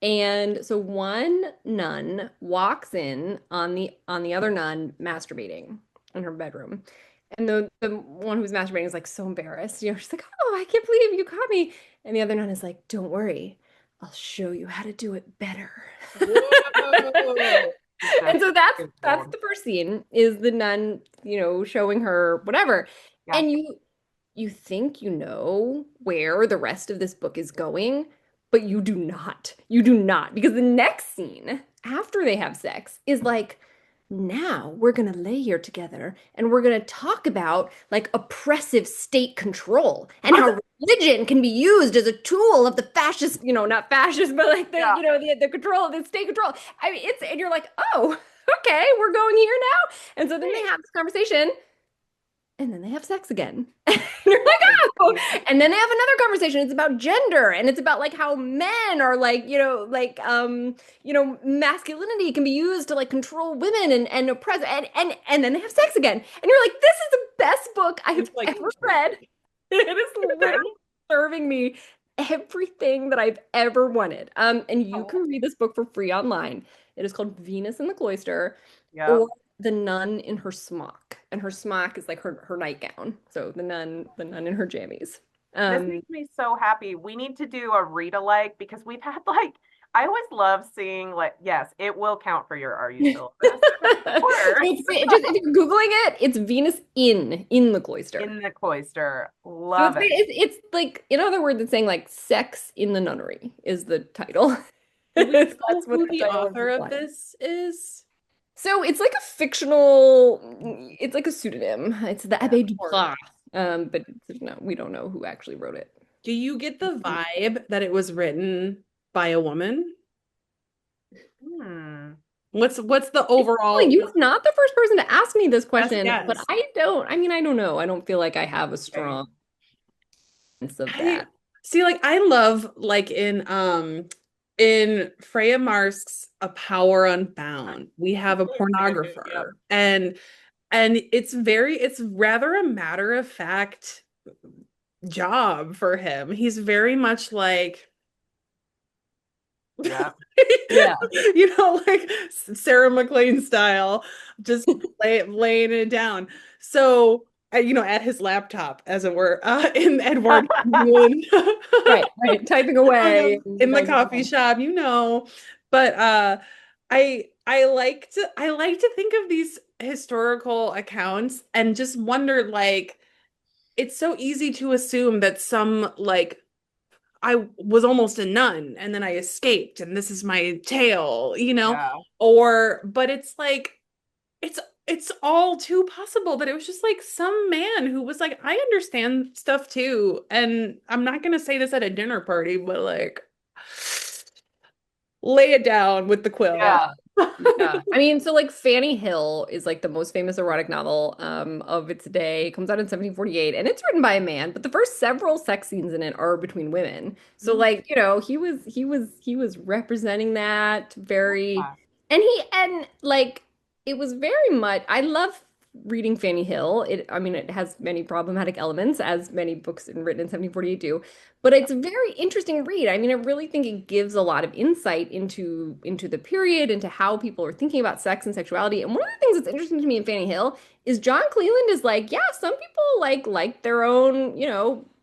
And so one nun walks in on the other nun masturbating in her bedroom. And the one who's masturbating is like so embarrassed. She's like, "Oh, I can't believe you caught me." And the other nun is like, "Don't worry. I'll show you how to do it better." Whoa. And Just so that's bold. the first scene is the nun, showing her whatever. Yeah. And you think you know where the rest of this book is going, but you do not. You do not, because the next scene after they have sex is like, now we're gonna lay here together and we're gonna talk about like oppressive state control and how religion can be used as a tool of the fascist, not fascist, but like the, Yeah. the control of the state control. I mean, and you're like, oh, okay, we're going here now. And so then they have this conversation and then they have sex again. And you're like, oh, and then they have another conversation. It's about gender and it's about like how men are like, masculinity can be used to like control women and oppress and then they have sex again. And you're like, this is the best book I have It's like ever read. It is literally serving me everything that I've ever wanted. And you can read this book for free online. It is called Venus in the Cloister, Yep. or The Nun in Her Smock. And her smock is like her nightgown. So the nun in her jammies. This Um, makes me so happy. We need to do a read alike because we've had like I always love seeing like, yes, it will count for your Are You syllabus for sure. It's just if you're Googling it, it's Venus in the cloister. In the cloister. So Love it. it's like, in other words, it's saying like sex in the nunnery is the title. Do we That's know what who the the title is author of implying. this is? So it's like a fictional, it's like a pseudonym. It's the Yeah, Abbé of course. Duprat. But no, we don't know who actually wrote it. Do you get the vibe that it was written by a woman? Hmm. What's the It's overall? funny, you're not the first person to ask me this Best question, but guess. I mean, I don't know. I don't feel like I have a Okay. strong sense of I that. see, like I love like in Freya Marsk's A Power Unbound, we have a Yep. pornographer and it's rather a matter of fact job for him. He's very much like Yeah. Yeah. like Sarah McLean style, just laying it down. So, at his laptop, as it were, in Edward England, Right. Typing away. in the coffee shop, But I like to think of these historical accounts and just wonder, like, it's so easy to assume that some like I was almost a nun and then I escaped and this is my tale. Yeah. But it's like it's all too possible that it was just like some man who was like, I understand stuff too. And I'm not gonna say this at a dinner party, but like lay it down with the quill. Yeah. Yeah. I mean, so like Fanny Hill is like the most famous erotic novel of its day. It comes out in 1748 and it's written by a man, but the first several sex scenes in it are between women. So like, he was representing that very Yeah. and like it was very much I love reading Fanny Hill. I mean, it has many problematic elements, as many books written in 1748 do. But it's a very interesting read. I mean, I really think it gives a lot of insight into the period, into how people are thinking about sex and sexuality. And one of the things that's interesting to me in Fanny Hill is John Cleland is like, yeah, some people like their own,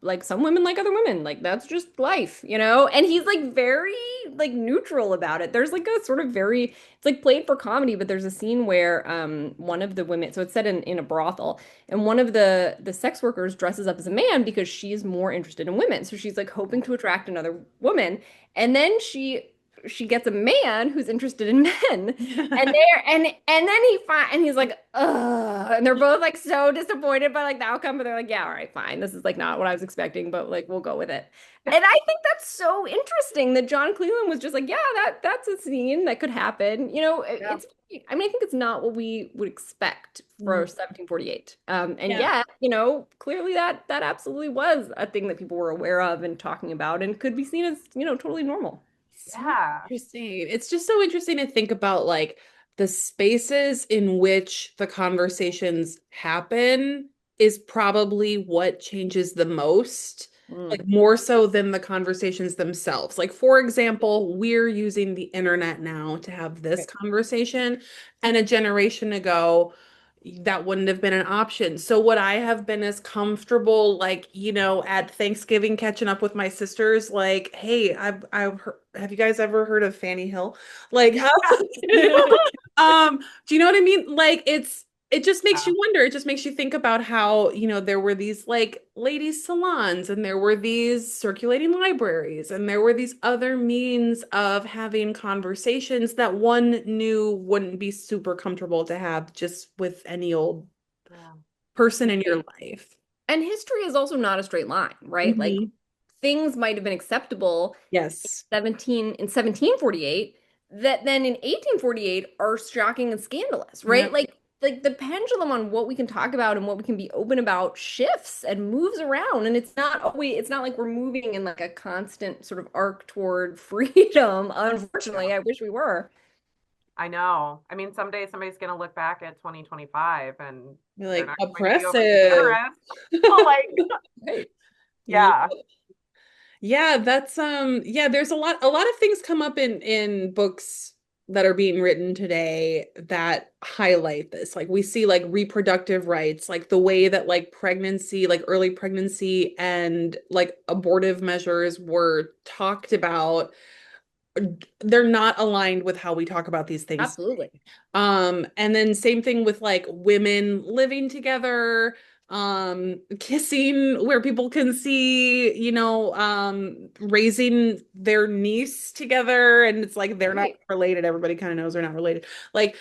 like some women like other women. Like that's just life. And he's like very like neutral about it. There's like a sort of very it's like played for comedy, but there's a scene where one of the women, so it's set in a brothel, and one of the sex workers dresses up as a man because she's more interested in women. So she's like hoping to attract another woman. And then she gets a man who's interested in men. And then he's like, ugh. And they're both like so disappointed by like the outcome, but they're like, yeah, all right, fine. This is like not what I was expecting, but like we'll go with it. And I think that's so interesting that John Cleland was just like, yeah, that's a scene that could happen. Yeah. I mean, I think it's not what we would expect for 1748. And Yeah. yet, clearly that absolutely was a thing that people were aware of and talking about and could be seen as, totally normal. So Yeah. interesting. It's just so interesting to think about like the spaces in which the conversations happen is probably what changes the most, like more so than the conversations themselves. Like, for example, we're using the internet now to have this conversation, and a generation ago, that wouldn't have been an option. So would I have been as comfortable, like, at Thanksgiving catching up with my sisters, like, hey, I've heard, have you guys ever heard of Fanny Hill? Like, do you know what I mean? Like, it just makes Yeah. you wonder. It just makes you think about how, there were these like ladies' salons and there were these circulating libraries and there were these other means of having conversations that one knew wouldn't be super comfortable to have just with any old Yeah. person in your life. And history is also not a straight line, right? Like Mhm. things might have been acceptable Yes. 1748 that then in 1848 are shocking and scandalous, Yeah. right? Like the pendulum on what we can talk about and what we can be open about shifts and moves around. And it's not like we're moving in like a constant sort of arc toward freedom. Unfortunately, I wish we were. I know. I mean, someday somebody's going to look back at 2025 and You're they're like not going to be overly oppressive. generous. Like, Right. yeah. Yeah, that's yeah, there's a lot of things come up in books that are being written today that highlight this. Like we see like reproductive rights, like the way that like pregnancy, like early pregnancy and like abortive measures were talked about they're not aligned with how we talk about these things. Absolutely. And then same thing with like women living together, kissing where people can see, raising their niece together, and it's like they're not Right. related. Everybody kind of knows they're not related. Like,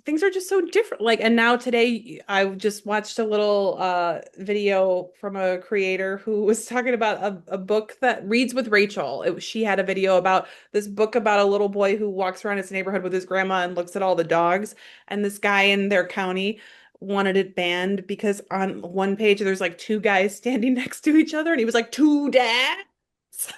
things are just so different. Like, and now today I just watched a little video from a creator who was talking about a book that reads with Rachel. She had a video about this book about a little boy who walks around his neighborhood with his grandma and looks at all the dogs. And this guy in their county wanted it banned because on one page there's like two guys standing next to each other, and he was like, two dads.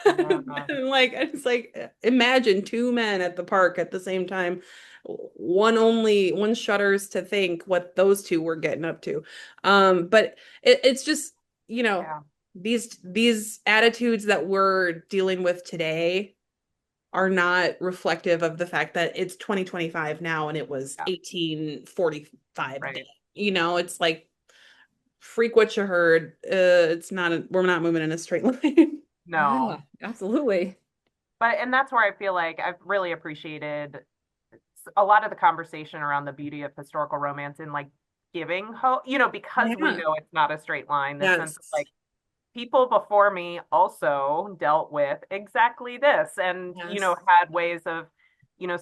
And like it's like imagine two men at the park at the same time. One shudders to think what those two were getting up to. But it's just, Yeah. these attitudes that we're dealing with today are not reflective of the fact that it's 2025 now and it was Yeah. 1845 Right. then. It's like freak what you heard. We're not moving in a straight line. No. Yeah, absolutely. And that's where I feel like I've really appreciated a lot of the conversation around the beauty of historical romance and like giving hope, because we Yeah. know it's not a straight line, the sense of Yes. like people before me also dealt with exactly this and, Yes. had ways of,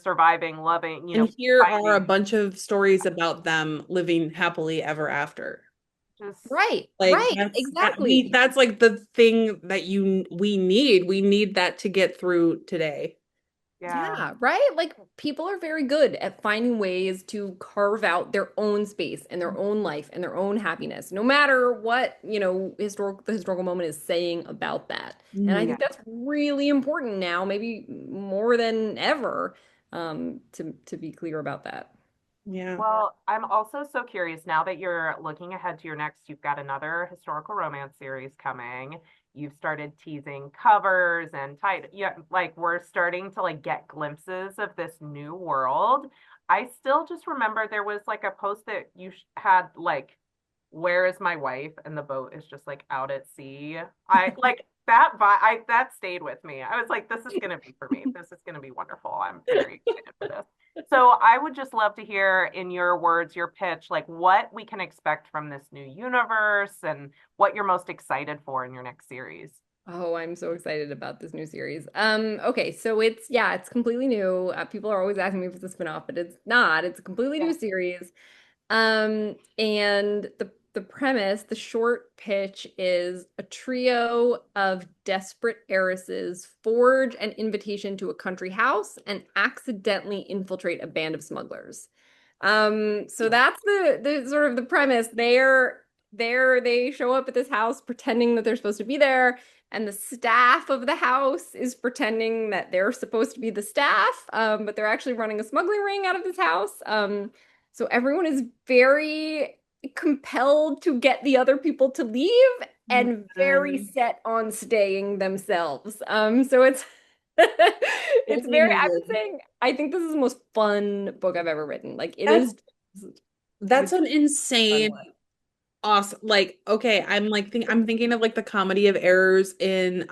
surviving, loving, And here are a finding bunch of stories about them living happily ever after. just, Right, Like right, exactly. that's like the thing that we need. We need that to get through today. yeah, Yeah, right? Like people are very good at finding ways to carve out their own space and their own life and their own happiness, no matter what, the historical moment is saying about that. And I Mhm. yeah. think that's really important now, maybe more than ever, to be clear about that. Yeah. Well, I'm also so curious now that you're looking ahead to your next, you've got another historical romance series coming. You've started teasing covers and yeah, like we're starting to like get glimpses of this new world. I still just remember there was like a post that you had like, where is my wife? And the boat is just like out at sea. I like that that stayed with me. I was like, this is gonna be for me. This is gonna be wonderful. I'm very excited for this. So I would just love to hear in your words, your pitch, like what we can expect from this new universe and what you're most excited for in your next series. Oh, I'm so excited about this new series. Okay, so it's completely new. People are always asking me if it's a spinoff, but it's not. It's a completely Yeah. new series. And the premise, the short pitch is a trio of desperate heiresses forge an invitation to a country house and accidentally infiltrate a band of smugglers. So that's the sort of the premise. They show up at this house pretending that they're supposed to be there, and the staff of the house is pretending that they're supposed to be the staff, but they're actually running a smuggling ring out of this house. So everyone is very compelled to get the other people to leave and very Um, set on staying themselves. So it's it's Holy very, I would moly. say, I think this is the most fun book I've ever written. Like it That's is that's it's an fun insane one. awesome. Like, okay, I'm thinking of like the comedy of errors in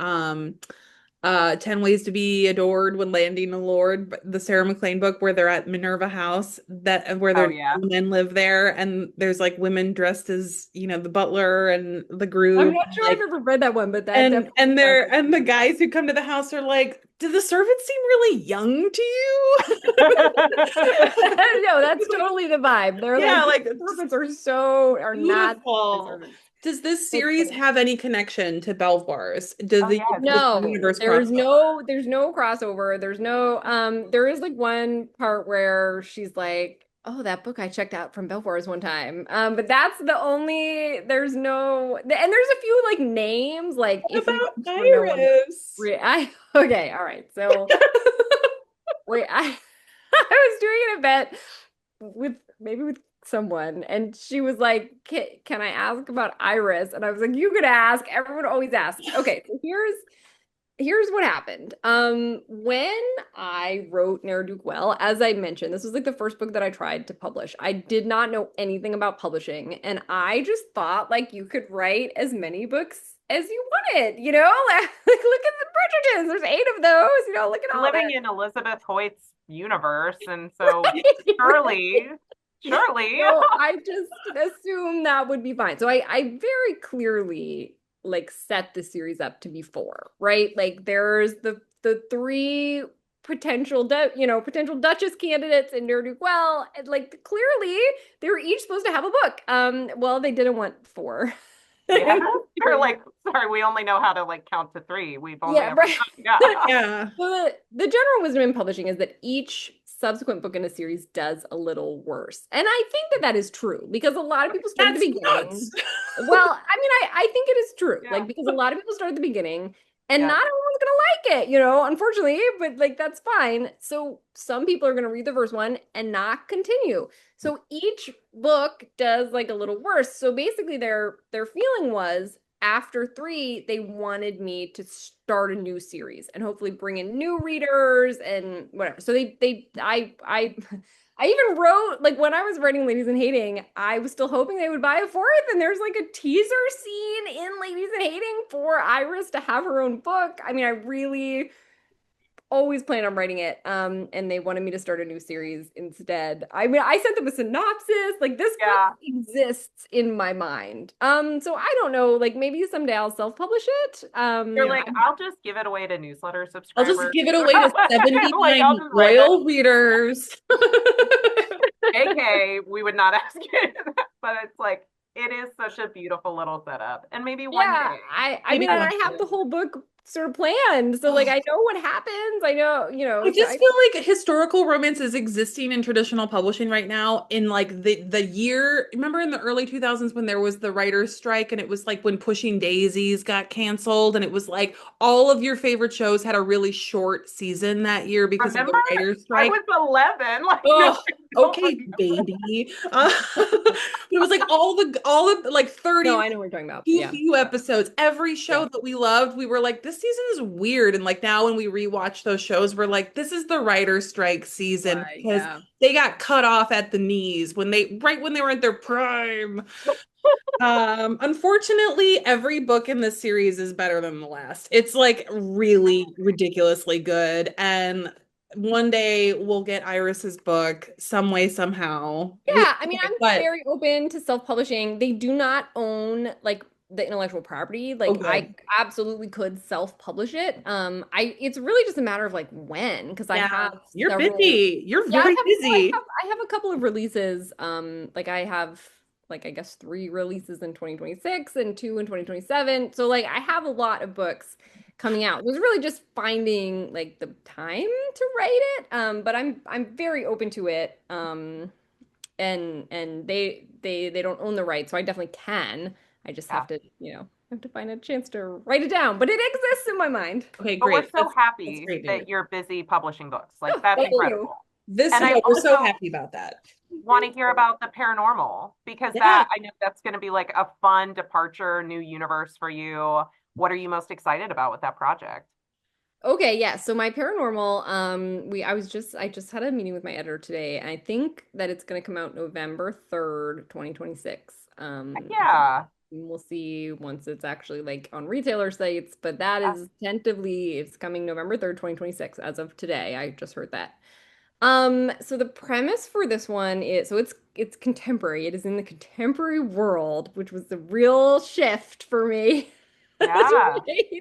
10 Ways to Be Adored when Landing a Lord, the Sarah McLean book where they're at Minerva House, that where Oh their yeah. men live there, and there's like women dressed as, the butler and the I'm groom, not sure I've like, ever read that one, but that and definitely sounds like and the something like that. guys who come to the house are like, do the servants seem really young to you? No, that's totally the vibe. They're like, Yeah, these like servants are not beautiful. servants. Does this It's series funny. have any connection to Belvoir's? Does Oh yeah, the No, universe cross over? there's no crossover. There is like one part where she's like, oh, that book I checked out from Belfour's one time. But that's the only, there's no, and there's a few like names, like What if you about don't know one, Iris? okay, all right. So wait, I was doing an event with someone, and she was like, can I ask about Iris? And I was like, you could ask. Everyone always asks. Okay, so here's what happened. When I wrote Ne'er-do Well, as I mentioned, this was like the first book that I tried to publish. I did not know anything about publishing, and I just thought like you could write as many books as you want it, you know? Like, look at the Bridgertons. There's 8 of those, you know, look at We're all living that. in Elizabeth Hoyt's universe, and so surely, surely. So I just assume that would be fine. So I very clearly like set the series up to be 4, right? Like there's the 3 potential Duchess candidates in Ne'er Do Well, and like clearly they were each supposed to have a book. Well, they didn't want 4. Yeah. You're like, sorry, we only know how to like count to 3. We've only Yeah, ever right. done, yeah. Yeah. The general wisdom in publishing is that each subsequent book in a series does a little worse. And I think that that is true because a lot of people start at the That's beginning. nuts. Well, I mean, I think it is true. Yeah. Like, because a lot of people start at the beginning and Yeah. not everyone's gonna like it, you know, unfortunately, but like that's fine. So some people are gonna read the first one and not continue. So each book does like a little worse. So basically their feeling was after 3, they wanted me to start a new series and hopefully bring in new readers and whatever. So I even wrote, like when I was writing Ladies in Hating, I was still hoping they would buy a 4th, and there's like a teaser scene in Ladies in Hating for Iris to have her own book. I mean, I really always planned on writing it. And they wanted me to start a new series instead. I mean, I sent them a synopsis. Like this Yeah. book exists in my mind. So I don't know, like maybe someday I'll self-publish it. You're like, I'll just give it away to newsletter I'll subscribers. just give it away to Like, 79 I'll just write loyal readers. AK, we would not ask it, but it's like it is such a beautiful little setup. And maybe one Yeah, day. I mean, Maybe I have the whole book sort of planned. So like I know what happens. I know, you know, I so just feel like historical romance is existing in traditional publishing right now in like the year, remember in the early 2000s when there was the writers' strike and it was like when Pushing Daisies got canceled and it was like all of your favorite shows had a really short season that year because of Remember? the writers' I strike. was 11. Like, no, Oh, I don't okay, remember. baby. But it was like all the like 30 no, I know what you're talking about. too Yeah. few episodes. Every show Yeah. that we loved, we were like, this season is weird. And like now when we rewatch those shows, we're like, this is the writer strike season Right. because Yeah. they got cut off at the knees when they right when they were at their prime. Unfortunately, every book in this series is better than the last. It's like really ridiculously good. And one day we'll get Iris's book some way, somehow. Yeah, I mean, I'm But very open to self-publishing. They do not own like the intellectual property. oh Like I good. absolutely could self-publish it. I it's really just a matter of like when, because I Yeah, have you're several. busy. You're Yeah, very busy. I have a couple of releases. Like I have like I guess 3 releases in 2026 and 2 in 2027. So like I have a lot of books coming out. It was really just finding like the time to write it. But I'm very open to it. And they don't own the rights, so I definitely can. I just Yeah. have to, you know, have to find a chance to write it down. But it exists in my mind. Okay, But we're great. so That's happy great news. that you're busy publishing books. Like, that's Thank you. incredible. This And I no, we're so also happy about that. want to hear about the paranormal because Yeah. that I know that's going to be like a fun departure, new universe for you. What are you most excited about with that project? Okay, yeah. So my paranormal, I just had a meeting with my editor today, and I think that it's gonna come out November 3rd, 2026. Yeah. We'll see once it's actually like on retailer sites, but that is tentatively it's coming November 3rd, 2026 as of today. I just heard that. So the premise for this one is so it's contemporary. It is in the contemporary world, which was the real shift for me. Yeah.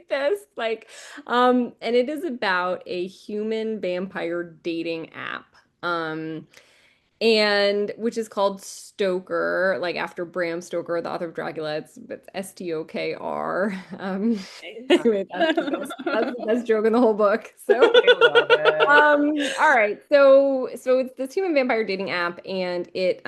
This like and it is about a human vampire dating app. And which is called Stoker, like after Bram Stoker, the author of Dracula. It's Stokr. Anyway, that's the best joke in the whole book. So, I love it. all right. So it's this human vampire dating app, and it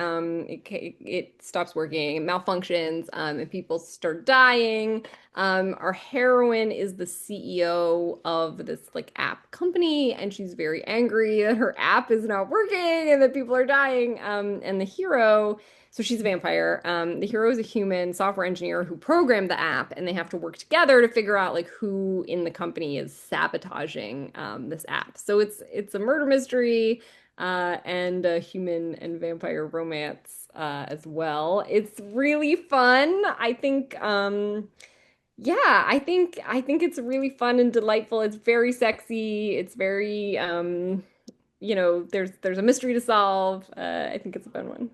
stops working, it malfunctions, and people start dying. Our heroine is the CEO of this like app company, and she's very angry that her app is not working and that people are dying. And the hero, so she's a vampire. The hero is a human software engineer who programmed the app, and they have to work together to figure out like who in the company is sabotaging this app. So it's a murder mystery and a human and vampire romance as well. It's really fun. I think Yeah, I think it's really fun and delightful. It's very sexy. It's very there's a mystery to solve. I think it's a fun one.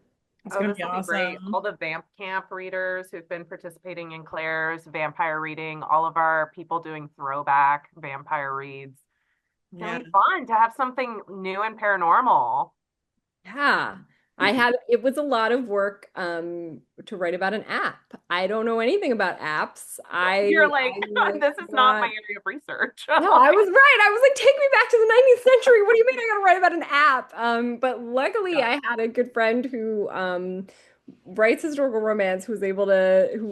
It's Oh, gonna this be will be great. All awesome. the Vamp Camp readers who've been participating in Claire's vampire reading, all of our people doing throwback vampire reads. It's gonna Yeah. be fun to have something new and paranormal. Yeah. It was a lot of work to write about an app. I don't know anything about apps. You're I like, was this is not my not area of research. No, I was right. I was like, take me back to the 19th century. What do you mean I gotta write about an app? But luckily Yeah. I had a good friend who writes historical romance who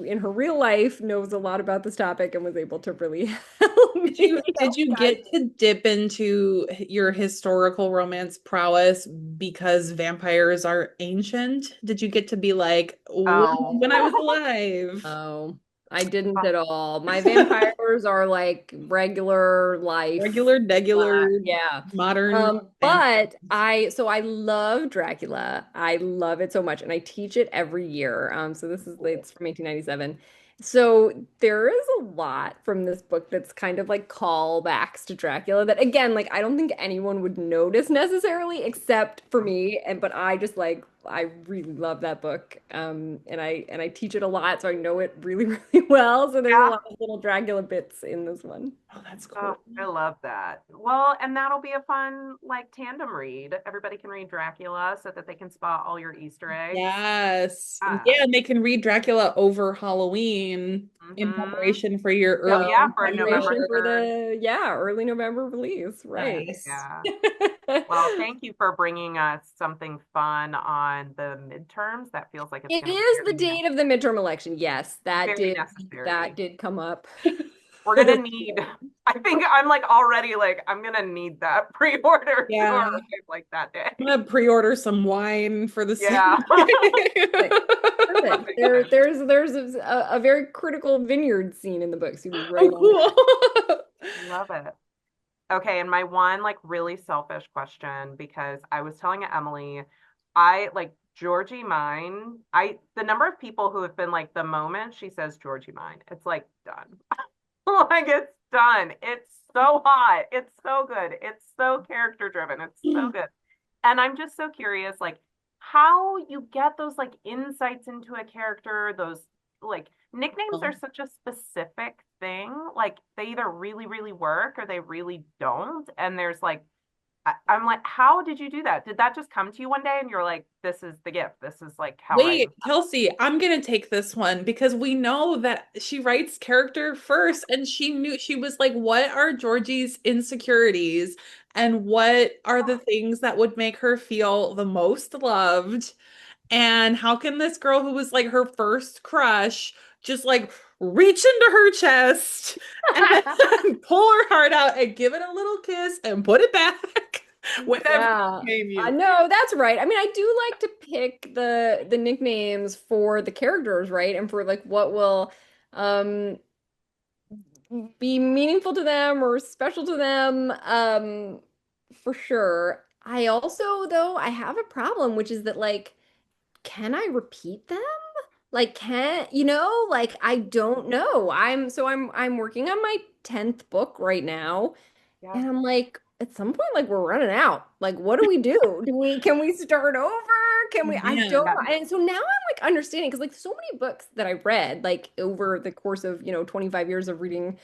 in her real life knows a lot about this topic and was able to really help Did me you did help you guide get to dip into your historical romance prowess because vampires are ancient? Did you get to be like, Oh. when I was alive? Oh, I didn't at all. My vampires are like regular life. Regular, degular, Yeah. modern But vampires. I love Dracula. I love it so much, and I teach it every year. So Cool. it's from 1897. So there is a lot from this book that's kind of like callbacks to Dracula that again, like I don't think anyone would notice necessarily except for me. But I just like I really love that book. And I teach it a lot, so I know it really, really well. So there's a Yeah. lot of little Dracula bits in this one. Oh, that's Oh, cool. I love that. Well, and that'll be a fun like tandem read. Everybody can read Dracula so that they can spot all your Easter eggs. Yes. And Yeah. yeah, and they can read Dracula over Halloween in Mm-hmm. preparation for your Oh early yeah, for November Preparation for 3rd. early November release, right? Yes. Yeah. Well, thank you for bringing us something fun on the midterms. That feels like it's It going to be is the date of the midterm election. Yes, very that necessary. did come up. We're going to need, I think I'm like already like, I'm going to need that pre-order to Yeah. arrive like that I'm day. gonna pre-order some wine for the same Yeah. Perfect. That'd Perfect. be fun. There's a very critical vineyard scene in the book, so you'll be right Oh, on it. cool. Love it. Okay, and my one like really selfish question because I was telling Emily, I like Georgie mine. The number of people who have been like the moment she says Georgie mine, it's like done. Like it's done. It's so hot. It's so good. It's so character driven. It's so good. And I'm just so curious, like how you get those like insights into a character, those like nicknames are such a specific thing. Like they either really, really work or they really don't. And there's like I'm like, how did you do that? Did that just come to you one day and you're like, this is the gift. This is like how writing. Wait, Kelsey, I'm gonna take this one because we know that she writes character first, and she knew she was like, what are Georgie's insecurities and what are the things that would make her feel the most loved? And how can this girl who was like her first crush just like reach into her chest and then pull her heart out and give it a little kiss and put it back with everything Yeah. she gave you? No, that's right. I mean, I do like to pick the nicknames for the characters, right? And for like what will um be meaningful to them or special to them. For sure. I also, though, I have a problem, which is that like, can I repeat them? Like, like I don't know. I'm working on my 10th book right now. Yeah. And I'm like, at some point, like we're running out. Like, what do we do? Can we start over? I don't Man. know. And so now I'm like understanding because like so many books that I read, like over the course of, 25 years of reading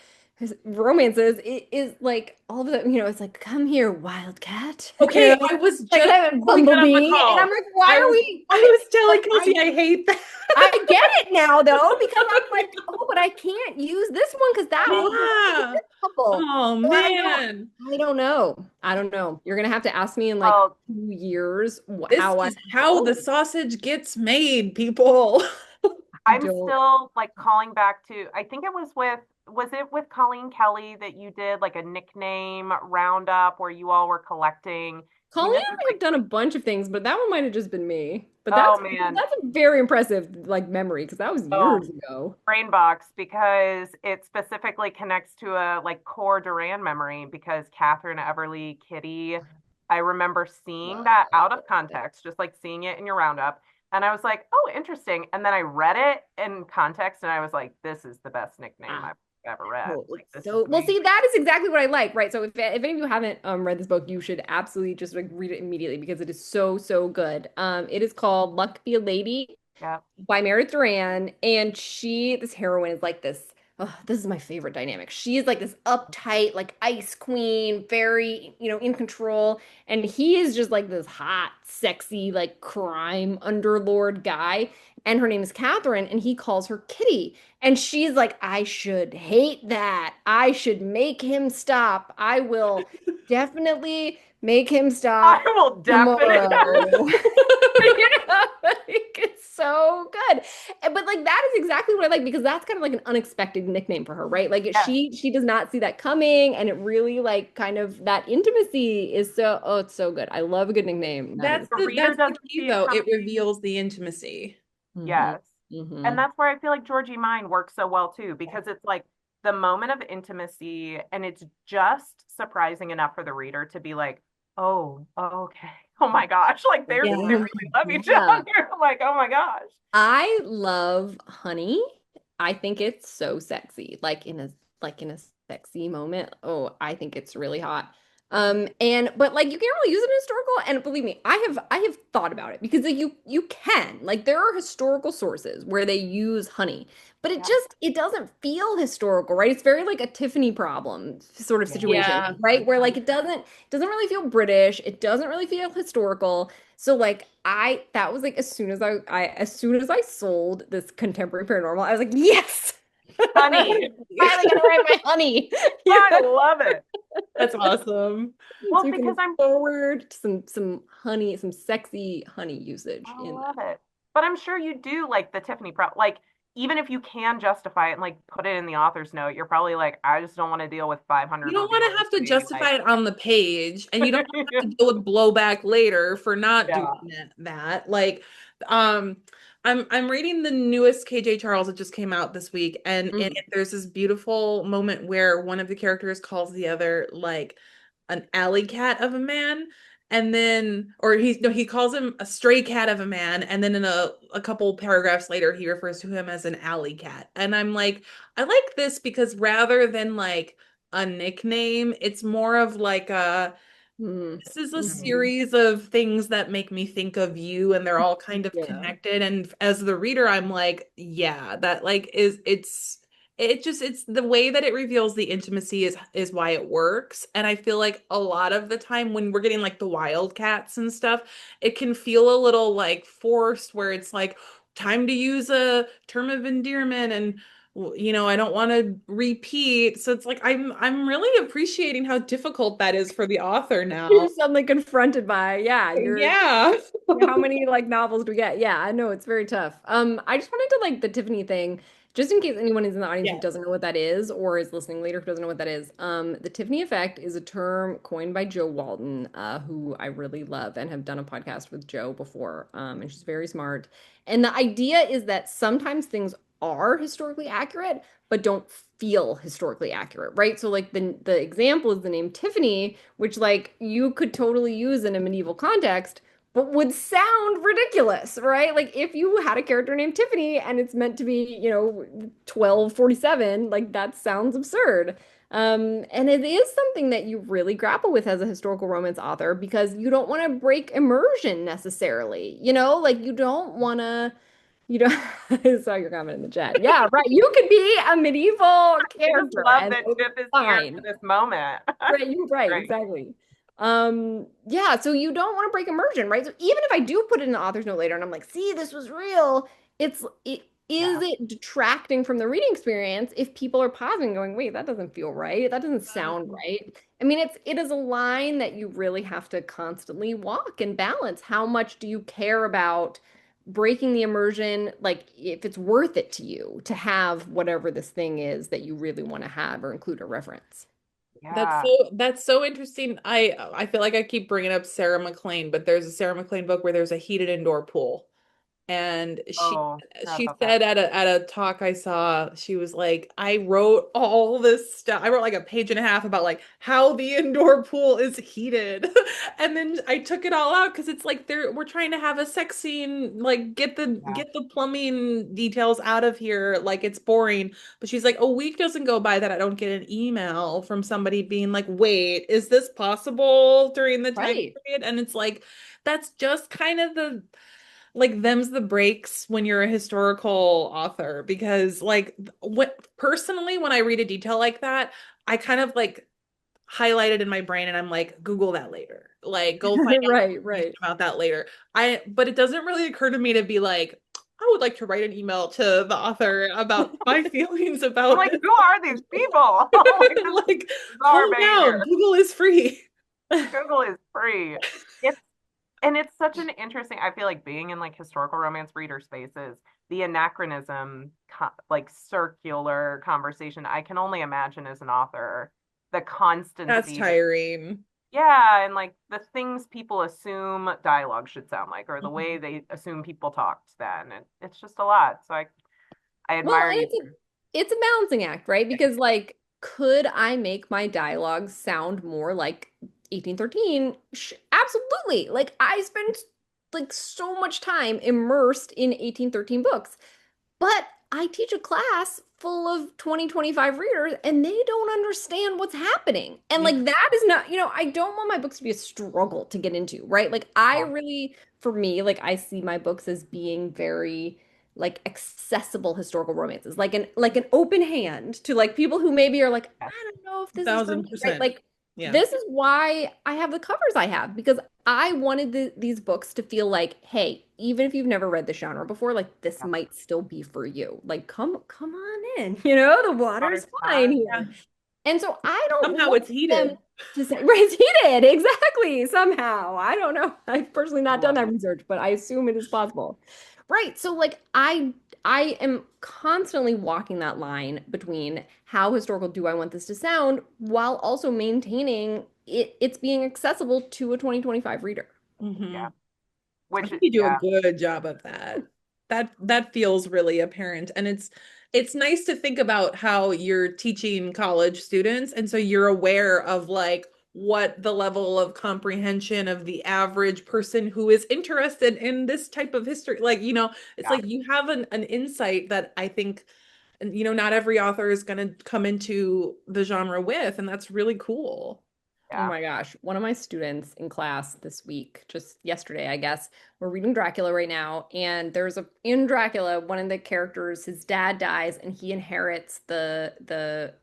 romances, it is like all of them, it's like, come here, wildcat. Okay, I was Like just having going to get on the Bumblebee. And I'm call. like, why I are was, we I was telling like Kelsey I hate that. I get it now though, because I'm like, oh, but I can't use this one because that one goes with Yeah. this couple. Oh So man. I don't know. I don't know. You're gonna have to ask me in like Oh, 2 years This how I is how know. the sausage gets made, people. I I'm don't. still like calling back to, I think it was it with Colleen Kelly that you did like a nickname roundup where you all were collecting? You Colleen just and I like, have done a bunch of things, but that one might have just been me. But oh man, that's a very impressive like memory because that was oh, years ago. brain box because it specifically connects to a like core Duran memory because Catherine Everly Kitty, I remember seeing that out of Wow. context, just like seeing it in your roundup. And I was like, oh, interesting. And then I read it in context and I was like, this is the best nickname Ah. I've ever read. Oh, Like, it's this is so well. amazing. See, that is exactly what I like, right? So if any of you haven't read this book, you should absolutely just like read it immediately because it is so so good. It is called Luck Be a Lady Yeah. by Meredith Duran, and this heroine is like this. Oh, this is my favorite dynamic. She is like this uptight, like ice queen, very, in control, and he is just like this hot, sexy, like crime underlord guy. And her name is Catherine, and he calls her Kitty. And she's like, I should hate that. I should make him stop. I will definitely make him I stop will definitely. tomorrow. Like, it's so good. But like that is exactly what I like because that's kind of like an unexpected nickname for her, right? Like Yes. she does not see that coming, and it really like kind of that intimacy is it's so good. I love a good nickname. That is. The reader That's the doesn't key see it though. It coming. reveals the intimacy. Mhm, Yes. And mhm. that's where I feel like Georgie Mine works so well too, because it's like the moment of intimacy and it's just surprising enough for the reader to be like, oh, okay. Oh my gosh. Like they Yeah. really love each Yeah. other. Like, oh my gosh. I love honey. I think it's so sexy, like in a sexy moment. Oh, I think it's really hot. And but like you can't really use it in historical. And believe me, I have thought about it because like, you can like there are historical sources where they use honey, but Yeah. it doesn't feel historical, right? It's very like a Tiffany problem sort of Yeah. situation, Yeah. right? Where like it doesn't really feel British. It doesn't really feel historical. So like that was like as soon as I sold this contemporary paranormal, I was like, yes. Honey. Finally gonna write my honey. I Yeah. love it. That's awesome. So Well, we can because look forward to some honey, some sexy honey usage I in love that. it. But I'm sure you do like the Tiffany like even if you can justify it and like put it in the author's note, you're probably like, I just don't want to deal with You 500 don't want to reviewers have to being justify like, it on the page, and you don't want to have to deal with blowback later for not doing yeah. that. Like, um, I'm reading the newest KJ Charles that just came out this week, and in Mm. it there's this beautiful moment where one of the characters calls the other like an alley cat of a man. And then, or he calls him a stray cat of a man. And then in a couple paragraphs later, he refers to him as an alley cat. And I'm like, I like this because rather than like a nickname. It's more of like Mm. this is a Mhm. series of things that make me think of you, and they're all kind of Yeah. connected. And as the reader, I'm like, yeah, that like it's the way that it reveals the intimacy is why it works. And I feel like a lot of the time when we're getting like the wildcats and stuff, it can feel a little like forced where it's like time to use a term of endearment and I don't want to repeat. So it's like I'm really appreciating how difficult that is for the author You're now. suddenly confronted by, yeah, Yeah. how many like novels do we get? Yeah, I know it's very tough. I just wanted to like the Tiffany thing, just in case anyone is in the audience who Yeah. doesn't know what that is or is listening later who doesn't know what that is. The Tiffany effect is a term coined by Joe Walton, who I really love and have done a podcast with Joe before. And she's very smart. And the idea is that sometimes things are historically accurate, but don't feel historically accurate, right? So like the example is the name Tiffany, which like you could totally use in a medieval context but would sound ridiculous, right? Like if you had a character named Tiffany and it's meant to be, 1247, like that sounds absurd. And it is something that you really grapple with as a historical romance author because you don't want to break immersion necessarily, like you don't want to, I saw your comment in the chat. Yeah, right. You could be a medieval I just character love and that it would Tiff be is here fine. for this moment. Right, you're right, Great. exactly. Yeah, so you don't want to break immersion, right? So even if I do put it in the author's note later and I'm like, see, this was real, is Yeah. it detracting from the reading experience if people are pausing going, wait, that doesn't feel right. That doesn't sound right. I mean, it is a line that you really have to constantly walk and balance. How much do you care about breaking the immersion, like if it's worth it to you to have whatever this thing is that you really want to have or include a reference? Yeah. That's so interesting. I feel like I keep bringing up Sarah McLean, but there's a Sarah McLean book where there's a heated indoor pool. And Oh, forgot she about that. said at a talk I saw, she was like, I wrote all this stuff. I wrote like a page and a half about like how the indoor pool is heated. And then I took it all out because it's like we're trying to have a sex scene, like Yeah. get the plumbing details out of here. Like it's boring. But she's like, a week doesn't go by that I don't get an email from somebody being like, wait, is this possible during the time Right. period? And it's like, that's just kind of the like them's the breaks when you're a historical author because like what personally when I read a detail like that, I kind of like highlight it in my brain and I'm like, Google that later. Like go find out Right, information right. about that later. But it doesn't really occur to me to be like, I would like to write an email to the author about my feelings I'm about like, this. who are these people? Like, this is Like, bizarre calm down. behavior. Google is free. Google is free. It's and it's such an interesting, I feel like being in like historical romance reader spaces, the anachronism, like circular conversation, I can only imagine as an author, the That's constancy that, tiring. yeah, and like the things people assume dialogue should sound like, or the way Mhm. they assume people talked then. And it's just a lot. So I Well, admire and you. it's a balancing act, right? Because like, could I make my dialogue sound more like 1813? Absolutely. Like I spent like so much time immersed in 1813 books. But I teach a class full of 2025 readers and they don't understand what's happening. And Yeah. like that is not, I don't want my books to be a struggle to get into, right? Like I Yeah. really, for me, like I see my books as being very like accessible historical romances, like an open hand to like people who maybe are like, Yes. I don't know if this is for me, right? 1000%. Like Yeah. this is why I have the covers I have because I wanted these books to feel like, hey, even if you've never read the genre before, like this Yeah. might still be for you. Like, come on in. The water's Water's fine fine. Yeah. here. And so I don't Somehow want it's them heated. to say, right, it's heated, exactly, somehow. I don't know. I've personally I not done love that it. research, but I assume it is possible. Right. So like I am constantly walking that line between how historical do I want this to sound while also maintaining it's being accessible to a 2025 reader. Hmm. Yeah. I Which, think you do a yeah. good job of that. That feels really apparent. And it's nice to think about how you're teaching college students. And so you're aware of like what the level of comprehension of the average person who is interested in this type of history, like, it's Yeah. like you have an insight that I think, not every author is going to come into the genre with, and that's really cool. Oh Yeah. my gosh. One of my students in class this week, just yesterday, I guess, we're reading Dracula right now. And in Dracula, one of the characters, his dad dies and he inherits the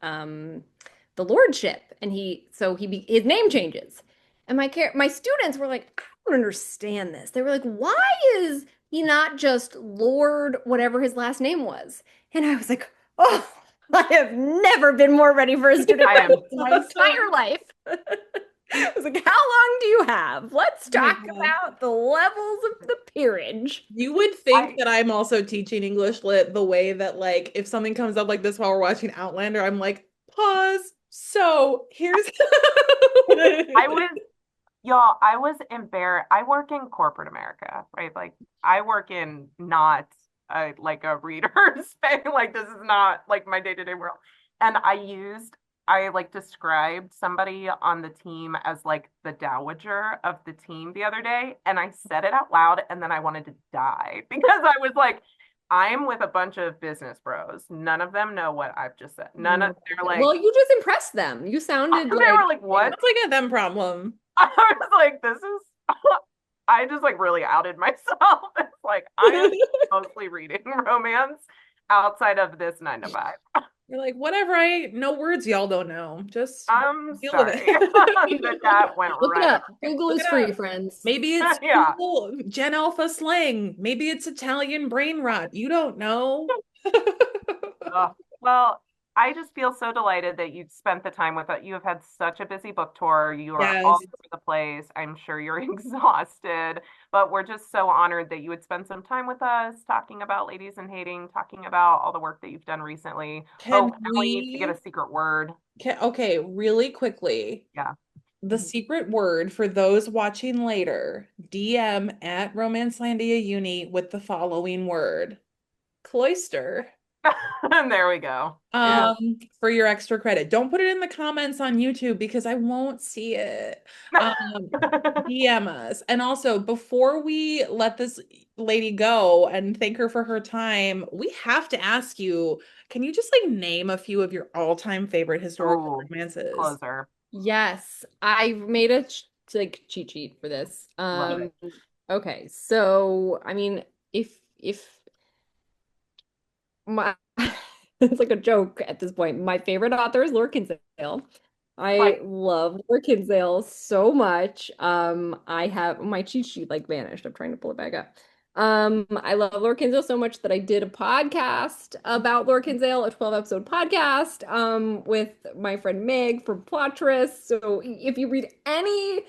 lordship. And his name changes. And my students were like, I don't understand this. They were like, why is he not just Lord whatever his last name was? And I was like, oh, I have never been more ready for a student I am. in my entire life. I was like, how long do you have? Let's Oh my talk God. about the levels of the peerage. You would think I that I'm also teaching English lit the way that, like, if something comes up like this while we're watching Outlander, I'm like, pause. So here's I was Y'all, I was embarrassed. I work in corporate America, right? Like I work in not like a reader space. Like this is not like my day-to-day world. And I like described somebody on the team as like the dowager of the team the other day, and I said it out loud, and then I wanted to die because I was like, I'm with a bunch of business bros. None of them know what I've just said. None of they're Well, like, you just impressed them. You sounded they were like, like, you what? that's like a them problem. I was like, this is, I just like really outed myself. It's like, I am mostly reading romance outside of this 9 to 5. You're like, whatever, no words y'all don't know. Just I'm deal with sorry it. that went look it right up. over. Google Look is it free, up. friends. Maybe it's Yeah. cool Gen Alpha slang. Maybe it's Italian brain rot. You don't know. Well, I just feel so delighted that you spent the time with it. You have had such a busy book tour. You are all Yes. over the place. I'm sure you're exhausted, but we're just so honored that you would spend some time with us talking about Ladies in Hating, talking about all the work that you've done recently. Can Oh, Allie needs to get a secret word. okay, really quickly. Yeah. the secret word for those watching later, DM at RomancelandiaUni with the following word. Cloister. And there we go. For your extra credit. Don't put it in the comments on YouTube because I won't see it. DM us. And also, before we let this lady go and thank her for her time, we have to ask you, can you just like name a few of your all-time favorite historical Ooh, romances? closer. Yes, I made a like cheat sheet for this. Love it. Okay, so I mean, if my it's like a joke at this point. My favorite author is Laura Kinsale. I Like, love Laura Kinsale so much. I have my cheat sheet like vanished. I'm trying to pull it back up. I love Laura Kinsale so much that I did a podcast about Laura Kinsale, a 12 episode podcast, with my friend Meg from Plottress. So if you read any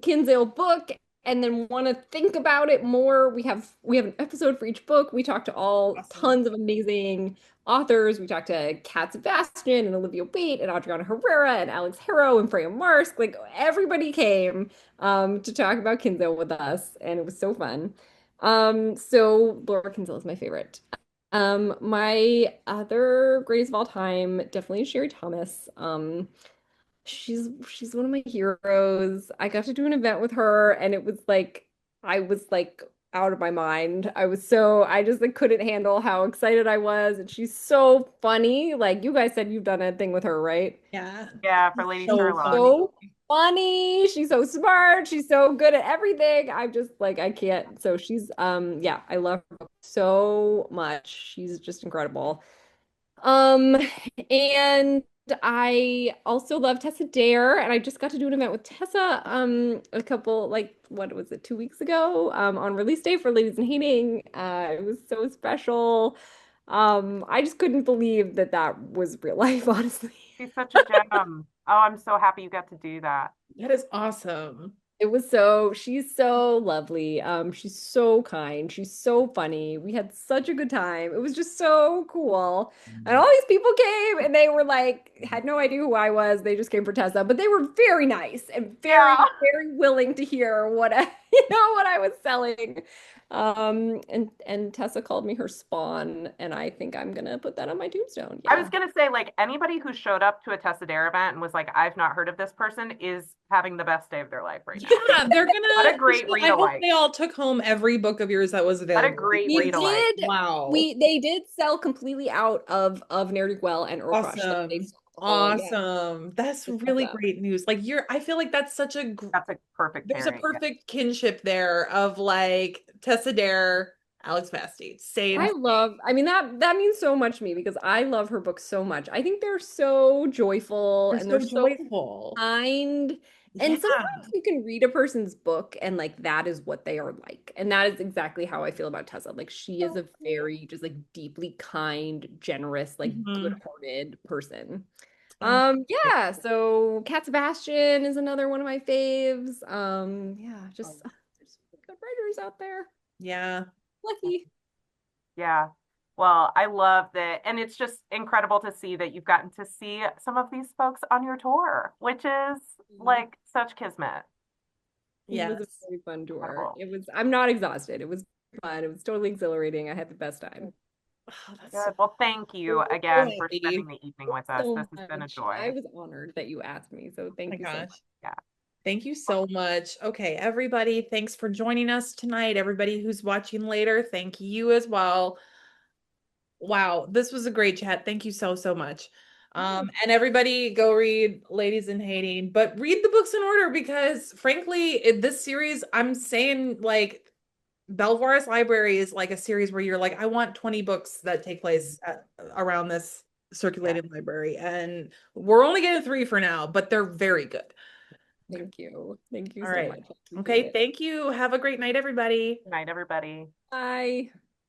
Kinsale book and then want to think about it more, we have an episode for each book. We talk to all Awesome. tons of amazing authors. We talked to Kat Sebastian and Olivia Waite and Adriana Herrera and Alex Harrow and Freya Marsk. Like everybody came to talk about Kinsale with us, and it was so fun. So Laura Kinsale is my favorite. My other greatest of all time, definitely Sherry Thomas. She's one of my heroes. I got to do an event with her and it was like I was like out of my mind. I just like couldn't handle how excited I was and she's so funny. Like you guys said you've done a thing with her, right? Yeah. yeah, for Lady So Sherlock. funny. So funny. She's so smart. She's so good at everything. I'm just like I can't. So she's yeah, I love her so much. She's just incredible. Um, and I also love Tessa Dare, and I just got to do an event with Tessa a couple like what was it, 2 weeks ago, on release day for Ladies in Hating. It was so special. I just couldn't believe that that was real life, honestly. She's such a gem. Oh, I'm so happy you got to do that. That is awesome. She's so lovely. She's so kind. She's so funny. We had such a good time. It was just so cool. And all these people came and they were like, had no idea who I was. They just came for Tessa, but they were very nice and very, Yeah. very willing to hear what I, what I was selling. And Tessa called me her spawn, and I think I'm gonna put that on my tombstone. I was Yeah. gonna say, like, anybody who showed up to a Tessa Dare event and was like, I've not heard of this person is having the best day of their life right now. Yeah, they're What gonna. a great read I hope alike. they all took home every book of yours that was What a available. great We read alike. did. Wow. They did sell completely out of Ne'er-do-Well and Urcrush. Like they Awesome. sold the whole, yeah. Awesome. That's Just really up. great news. Like I feel like that's such That's a perfect there's a pairing. Yeah. perfect kinship there of like Tessa Dare, Alex Vasti. Same. I mean that means so much to me because I love her books so much. I think they're so joyful They're and so they're so joyful. kind. And Yeah. sometimes you can read a person's book and like that is what they are like. And that is exactly how I feel about Tessa. Like she is a very just like deeply kind, generous, like Mhm. good-hearted person. Oh, Yeah, so Cat Sebastian is another one of my faves. Yeah, just there's good writers out there. yeah. Lucky. Yeah. Well, I love that. And it's just incredible to see that you've gotten to see some of these folks on your tour, which is like such kismet. It was a Yes. very fun tour. Incredible. I'm not exhausted. It was fun. It was totally exhilarating. I had the best time. Oh, that's Good. so Well, thank you so again for happy. spending the evening with us. So This has been a much. I joy. was honored that you asked me. So Oh my thank you so gosh. much. Yeah. Thank you so much. Okay, everybody, thanks for joining us tonight. Everybody who's watching later, thank you as well. Wow, this was a great chat. Thank you so, so much. And everybody go read Ladies in Hating, but read the books in order because frankly, this series, I'm saying like Belvoir's Library is like a series where you're like, I want 20 books that take place around this circulating library. And we're only getting 3 for now, but they're very good. Thank you. Thank you All so right. much. I appreciate Okay, it. thank you. Have a great night, everybody. Good night, everybody. Bye.